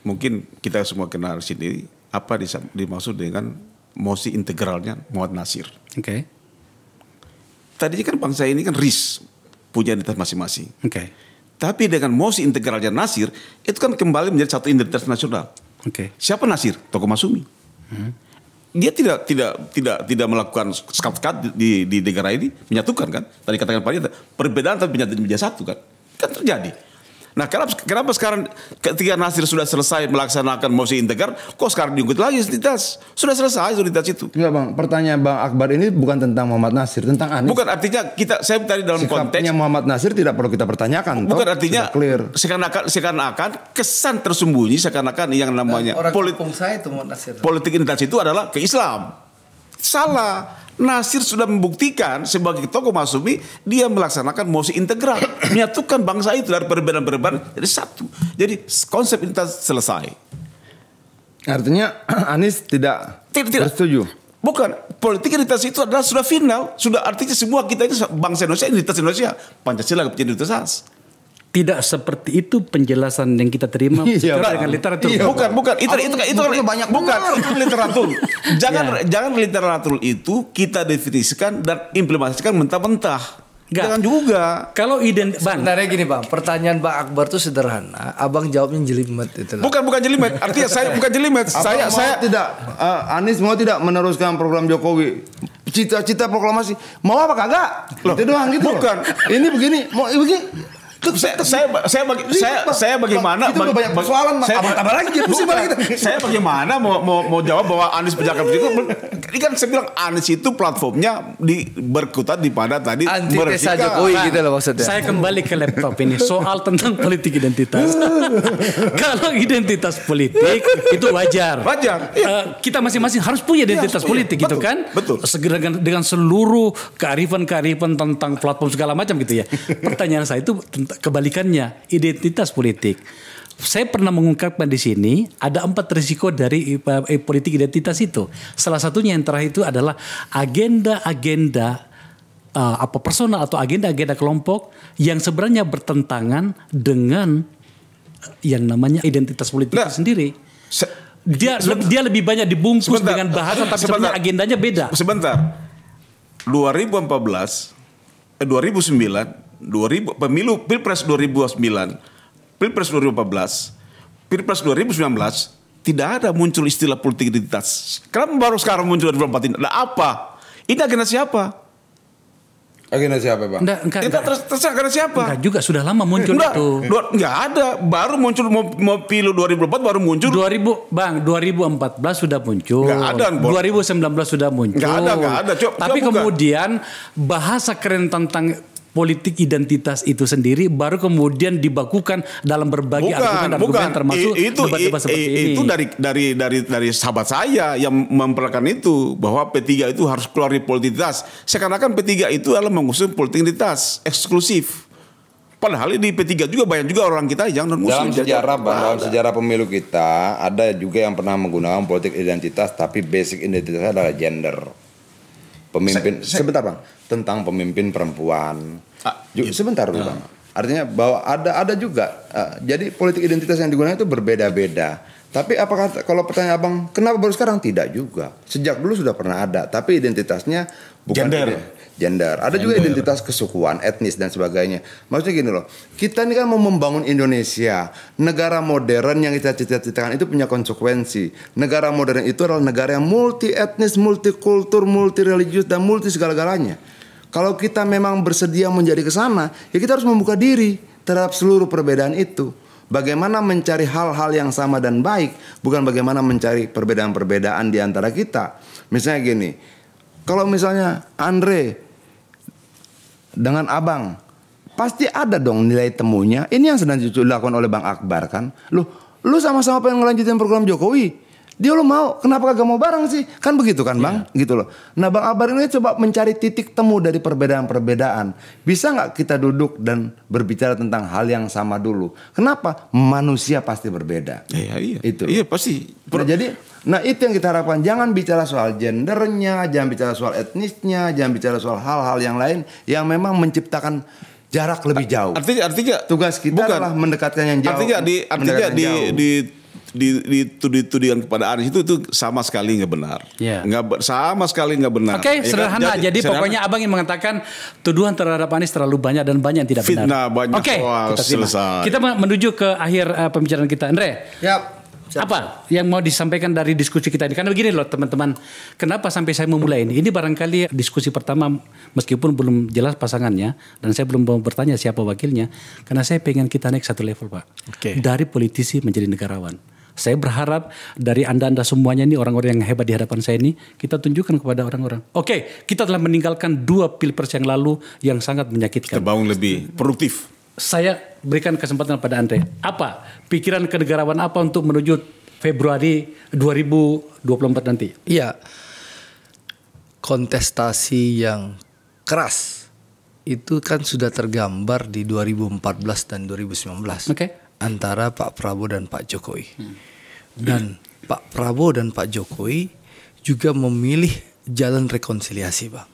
mungkin kita semua kenal sendiri, apa dimaksud dengan mosi integralnya Muhammad Nasir. Tadinya kan bangsa ini kan RIS, punya identitas masing-masing. Tapi dengan mosi integralnya Nasir, itu kan kembali menjadi satu identitas nasional. Siapa Nasir? Tokoh Masumi. Dia tidak melakukan sekat-sekat di negara ini, menyatukan kan. Tadi katakan Pak Dia, perbedaan tapi menjadi satu kan. Kan terjadi. Nah, kenapa sekarang ketika Nasir sudah selesai melaksanakan mosi integral, kok sekarang diungkit lagi identitas? Sudah selesai identitas itu. Enggak Bang, pertanyaan Bang Akbar ini bukan tentang Muhammad Nasir, tentang Anies. Bukan, artinya saya tadi dalam konteks sikapnya Muhammad Nasir tidak perlu kita pertanyakan. Bukan, artinya clear. seakan-akan kesan tersembunyi, seakan-akan yang namanya politik identitas itu adalah ke Islam. Salah. Nasir sudah membuktikan sebagai tokoh Masyumi, dia melaksanakan mosi integral, menyatukan bangsa itu dari perbedaan-perbedaan jadi satu. Jadi konsep identitas selesai. Artinya Anies tidak bersetuju. Bukan, politik identitas itu adalah sudah final, sudah artinya semua kita ini bangsa Indonesia, identitas Indonesia, Pancasila menjadi identitas. Tidak seperti itu penjelasan yang kita terima dengan literatur. Bukan. Itu banyak bukan itu literatur. Jangan literatur itu kita definisikan dan implementasikan mentah-mentah. Jangan juga. Kalau sebenarnya gini Bang, pertanyaan Bang Akbar itu sederhana. Abang jawabnya jelimet itu. Bukan jelimet. Artinya saya bukan jelimet. Saya tidak. Anies mau tidak meneruskan program Jokowi. Cita-cita proklamasi. Mau apa kagak? Itu doang gitu. Bukan. Ini begini. Mau begini. Saya bagaimana itu banyak persoalan saya bagaimana mau jawab bahwa Anies penjaga itu. Ini kan saya bilang Anies itu platformnya berkutat di pada tadi antitesa Jokowi gitu loh maksudnya. Saya kembali ke laptop ini soal tentang politik identitas. Kalau identitas politik itu wajar. Kita masing-masing harus punya identitas politik gitu kan. Betul. Dengan seluruh kearifan tentang platform segala macam gitu ya. Pertanyaan saya itu kebalikannya, identitas politik. Saya pernah mengungkapkan di sini ada 4 risiko dari politik identitas itu. Salah satunya yang terakhir itu adalah agenda-agenda personal atau agenda-agenda kelompok yang sebenarnya bertentangan dengan yang namanya identitas politik itu sendiri. Dia lebih banyak dibungkus dengan bahasa tapi sebenarnya agendanya beda. Sebentar. 2009 pemilu Pilpres 2009, Pilpres 2014, Pilpres 2019 tidak ada muncul istilah politik identitas. Kenapa baru sekarang muncul 2024 ini? Nah, apa? Ini agenda siapa? Agenda siapa Bang? Terserah agenda siapa? Enggak juga, sudah lama muncul itu. Enggak ada, baru muncul mau pilu 2024 baru muncul. 2014 sudah muncul. Enggak ada. 2019 sudah muncul. Enggak ada. Tapi kemudian bahasa keren tentang politik identitas itu sendiri baru kemudian dibakukan dalam berbagai argumen termasuk debat-debat seperti ini. Itu dari sahabat saya yang memperkenalkan itu bahwa P3 itu harus keluar dari politik identitas. Seakan-akan P3 itu adalah mengusung politik identitas eksklusif. Padahal di P3 juga banyak juga orang kita yang non muslim. Dalam sejarah pemilu kita ada juga yang pernah menggunakan politik identitas tapi basic identitasnya adalah gender. Sebentar Bang, tentang pemimpin perempuan. Sebentar dulu Bang. Artinya bahwa ada juga. Jadi politik identitas yang digunakan itu berbeda-beda. Tapi apakah kalau pertanyaan Abang, kenapa baru sekarang? Tidak juga. Sejak dulu sudah pernah ada, tapi identitasnya bukan gender. Ada juga identitas kesukuan, etnis dan sebagainya. Maksudnya gini loh, kita ini kan mau membangun Indonesia, negara modern yang kita cita-citakan itu punya konsekuensi. Negara modern itu adalah negara yang multi etnis, multi kultur, multi religius dan multi segala-galanya. Kalau kita memang bersedia menjadi ke sana, ya kita harus membuka diri terhadap seluruh perbedaan itu. Bagaimana mencari hal-hal yang sama dan baik, bukan bagaimana mencari perbedaan-perbedaan di antara kita. Misalnya gini, kalau misalnya Andre dengan Abang, pasti ada dong nilai temunya. Ini yang sedang dilakukan oleh Bang Akbar kan. Lu sama-sama pengen ngelanjutin program Jokowi. Dia lo mau, kenapa kagak mau bareng sih? Kan begitu kan Bang? Gitu loh. Nah Bang Akbar ini coba mencari titik temu dari perbedaan-perbedaan. Bisa gak kita duduk dan berbicara tentang hal yang sama dulu? Kenapa? Manusia pasti berbeda. Iya. Itu. Iya pasti. Nah itu yang kita harapkan. Jangan bicara soal gendernya, jangan bicara soal etnisnya, jangan bicara soal hal-hal yang lain yang memang menciptakan jarak lebih jauh. Artinya tugas kita adalah mendekatkan yang jauh. Artinya dituding kepada Anies itu sama sekali nggak benar. Sama sekali nggak benar. Oke, sederhana. Jadi pokoknya Abang ingin mengatakan tuduhan terhadap Anies terlalu banyak dan banyak yang tidak benar. Fitnah banyak. Oke, kita menuju ke akhir pembicaraan kita, Andre. Yap. Apa yang mau disampaikan dari diskusi kita ini? Karena begini loh teman-teman, kenapa sampai saya memulai ini? Ini barangkali diskusi pertama meskipun belum jelas pasangannya dan saya belum mau bertanya siapa wakilnya, karena saya pengen kita naik satu level Pak. Dari politisi menjadi negarawan. Saya berharap dari anda semuanya ini orang-orang yang hebat di hadapan saya ini kita tunjukkan kepada orang-orang. Oke, kita telah meninggalkan 2 pilpres yang lalu yang sangat menyakitkan. Kita bangun lebih produktif. Saya berikan kesempatan pada Andre. Apa pikiran kenegarawan apa untuk menuju Februari 2024 nanti? Iya, kontestasi yang keras itu kan sudah tergambar di 2014 dan 2019 antara Pak Prabowo dan Pak Jokowi. Dan Pak Prabowo dan Pak Jokowi juga memilih jalan rekonsiliasi, Bang.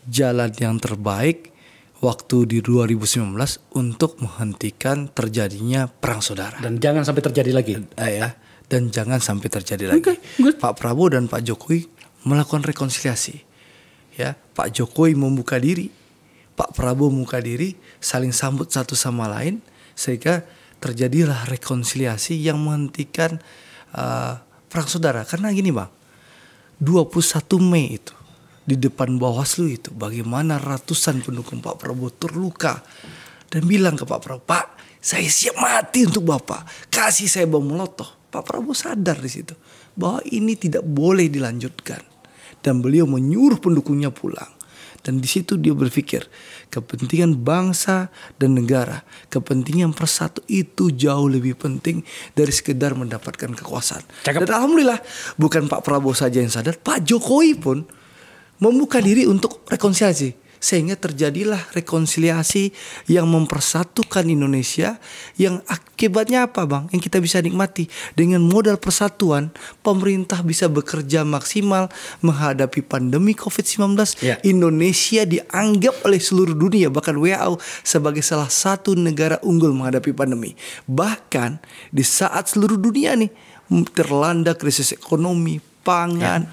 Jalan yang terbaik waktu di 2019 untuk menghentikan terjadinya perang saudara. Dan jangan sampai terjadi lagi. Dan jangan sampai terjadi lagi. Pak Prabowo dan Pak Jokowi melakukan rekonsiliasi. Ya, Pak Jokowi membuka diri, Pak Prabowo membuka diri, saling sambut satu sama lain, sehingga terjadilah rekonsiliasi yang menghentikan perang saudara. Karena gini Bang, 21 Mei itu di depan Bawaslu itu bagaimana ratusan pendukung Pak Prabowo terluka dan bilang ke Pak Prabowo, Pak, saya siap mati untuk Bapak, kasih saya bom molotov. Pak Prabowo sadar di situ bahwa ini tidak boleh dilanjutkan dan beliau menyuruh pendukungnya pulang. Dan di situ dia berpikir kepentingan bangsa dan negara, kepentingan persatu itu jauh lebih penting dari sekedar mendapatkan kekuasaan. Dan alhamdulillah bukan Pak Prabowo saja yang sadar, Pak Jokowi pun membuka diri untuk rekonsiliasi. Sehingga terjadilah rekonsiliasi yang mempersatukan Indonesia, yang akibatnya apa Bang? Yang kita bisa nikmati. Dengan modal persatuan, pemerintah bisa bekerja maksimal menghadapi pandemi COVID-19. Indonesia dianggap oleh seluruh dunia, bahkan WHO, sebagai salah satu negara unggul menghadapi pandemi. Bahkan di saat seluruh dunia nih terlanda krisis ekonomi, pangan,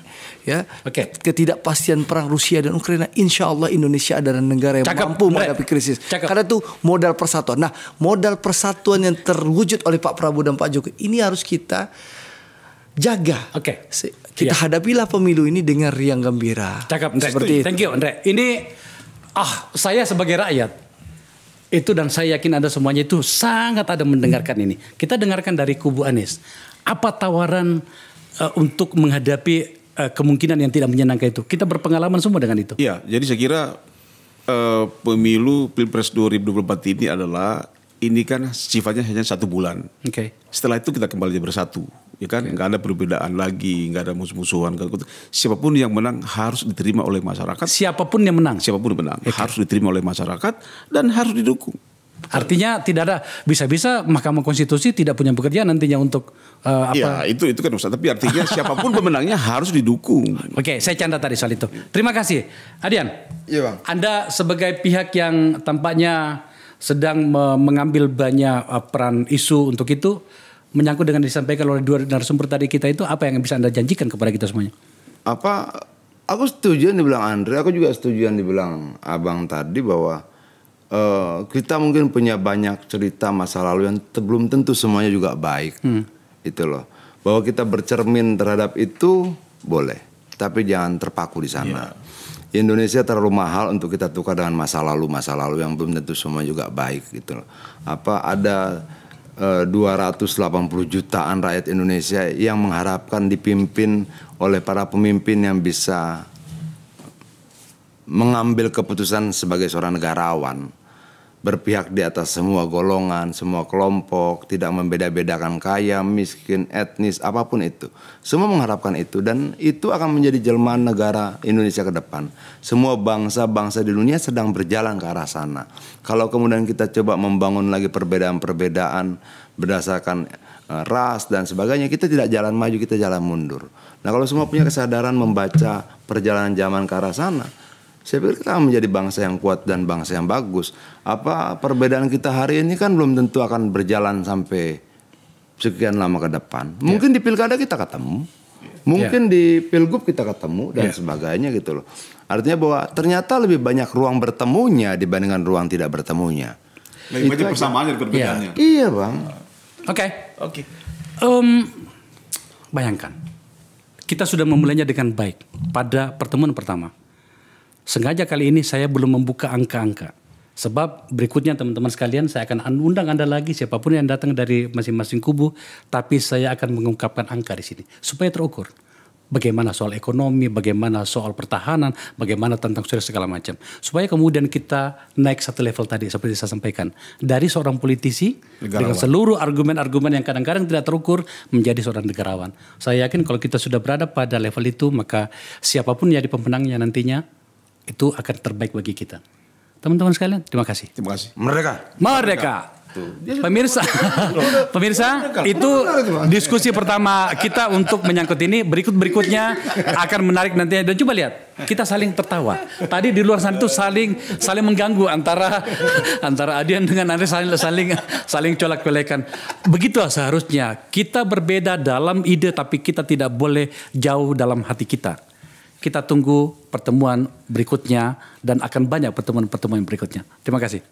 ketidakpastian perang Rusia dan Ukraina, insya Allah Indonesia adalah negara yang mampu menghadapi krisis. Karena itu modal persatuan. Nah, modal persatuan yang terwujud oleh Pak Prabowo dan Pak Jokowi ini harus kita jaga. Kita hadapilah pemilu ini dengan riang gembira. Seperti itu. Thank you, Andre. Ini saya sebagai rakyat itu, dan saya yakin Anda semuanya itu sangat ada mendengarkan ini. Kita dengarkan dari kubu Anies. Apa tawaran untuk menghadapi kemungkinan yang tidak menyenangkan itu? Kita berpengalaman semua dengan itu. Iya, jadi saya kira pemilu Pilpres 2024 ini adalah, ini kan sifatnya hanya 1 bulan. Setelah itu kita kembali bersatu, ya kan? Nggak ada perbedaan lagi, nggak ada musuh-musuhan. Siapapun yang menang harus diterima oleh masyarakat. Siapapun yang menang harus diterima oleh masyarakat dan harus didukung. Artinya tidak ada, bisa-bisa Mahkamah Konstitusi tidak punya pekerjaan nantinya untuk Ya itu kan Ustaz. Tapi artinya siapapun pemenangnya harus didukung. Saya canda tadi soal itu. Terima kasih. Adian. Iya Bang. Anda sebagai pihak yang tampaknya sedang mengambil banyak peran isu untuk itu, menyangkut dengan disampaikan oleh 2 narasumber tadi kita itu, apa yang bisa Anda janjikan kepada kita semuanya? Aku setuju yang dibilang Andre, aku juga setuju yang dibilang Abang tadi bahwa kita mungkin punya banyak cerita masa lalu yang belum tentu semuanya juga baik. Itu loh. Bahwa kita bercermin terhadap itu boleh, tapi jangan terpaku di sana. Indonesia terlalu mahal untuk kita tukar dengan masa lalu yang belum tentu semua juga baik gitu loh. Ada 280 jutaan rakyat Indonesia yang mengharapkan dipimpin oleh para pemimpin yang bisa mengambil keputusan sebagai seorang negarawan, berpihak di atas semua golongan, semua kelompok, tidak membeda-bedakan kaya, miskin, etnis, apapun itu. Semua mengharapkan itu, dan itu akan menjadi jelmaan negara Indonesia ke depan. Semua bangsa-bangsa di dunia sedang berjalan ke arah sana. Kalau kemudian kita coba membangun lagi perbedaan-perbedaan berdasarkan ras dan sebagainya, kita tidak jalan maju, kita jalan mundur. Nah, kalau semua punya kesadaran membaca perjalanan zaman ke arah sana, saya pikir kita akan menjadi bangsa yang kuat dan bangsa yang bagus. Perbedaan kita hari ini kan belum tentu akan berjalan sampai sekian lama ke depan. Mungkin di pilkada kita ketemu, mungkin di pilgub kita ketemu dan sebagainya gitu loh. Artinya bahwa ternyata lebih banyak ruang bertemunya dibandingkan ruang tidak bertemunya. Lebih banyak persamaan dari perbedaannya. Iya Bang. Oke. bayangkan, kita sudah memulainya dengan baik pada pertemuan pertama. Sengaja kali ini saya belum membuka angka-angka. Sebab berikutnya teman-teman sekalian saya akan undang Anda lagi siapapun yang datang dari masing-masing kubu. Tapi saya akan mengungkapkan angka di sini supaya terukur. Bagaimana soal ekonomi, bagaimana soal pertahanan, bagaimana tentang segala macam. Supaya kemudian kita naik satu level tadi seperti saya sampaikan. Dari seorang politisi dengan seluruh argumen-argumen yang kadang-kadang tidak terukur menjadi seorang negarawan. Saya yakin kalau kita sudah berada pada level itu maka siapapun jadi pemenangnya nantinya itu akan terbaik bagi kita. Teman-teman sekalian, terima kasih. Terima kasih. Merdeka. Pemirsa, itu diskusi pertama kita untuk menyangkut ini. Berikutnya akan menarik nanti. Dan coba lihat, kita saling tertawa. Tadi di luar sana itu saling mengganggu antara Adian dengan Andre saling colak-colekan. Begitulah seharusnya. Kita berbeda dalam ide, tapi kita tidak boleh jauh dalam hati kita. Kita tunggu pertemuan berikutnya dan akan banyak pertemuan-pertemuan berikutnya. Terima kasih.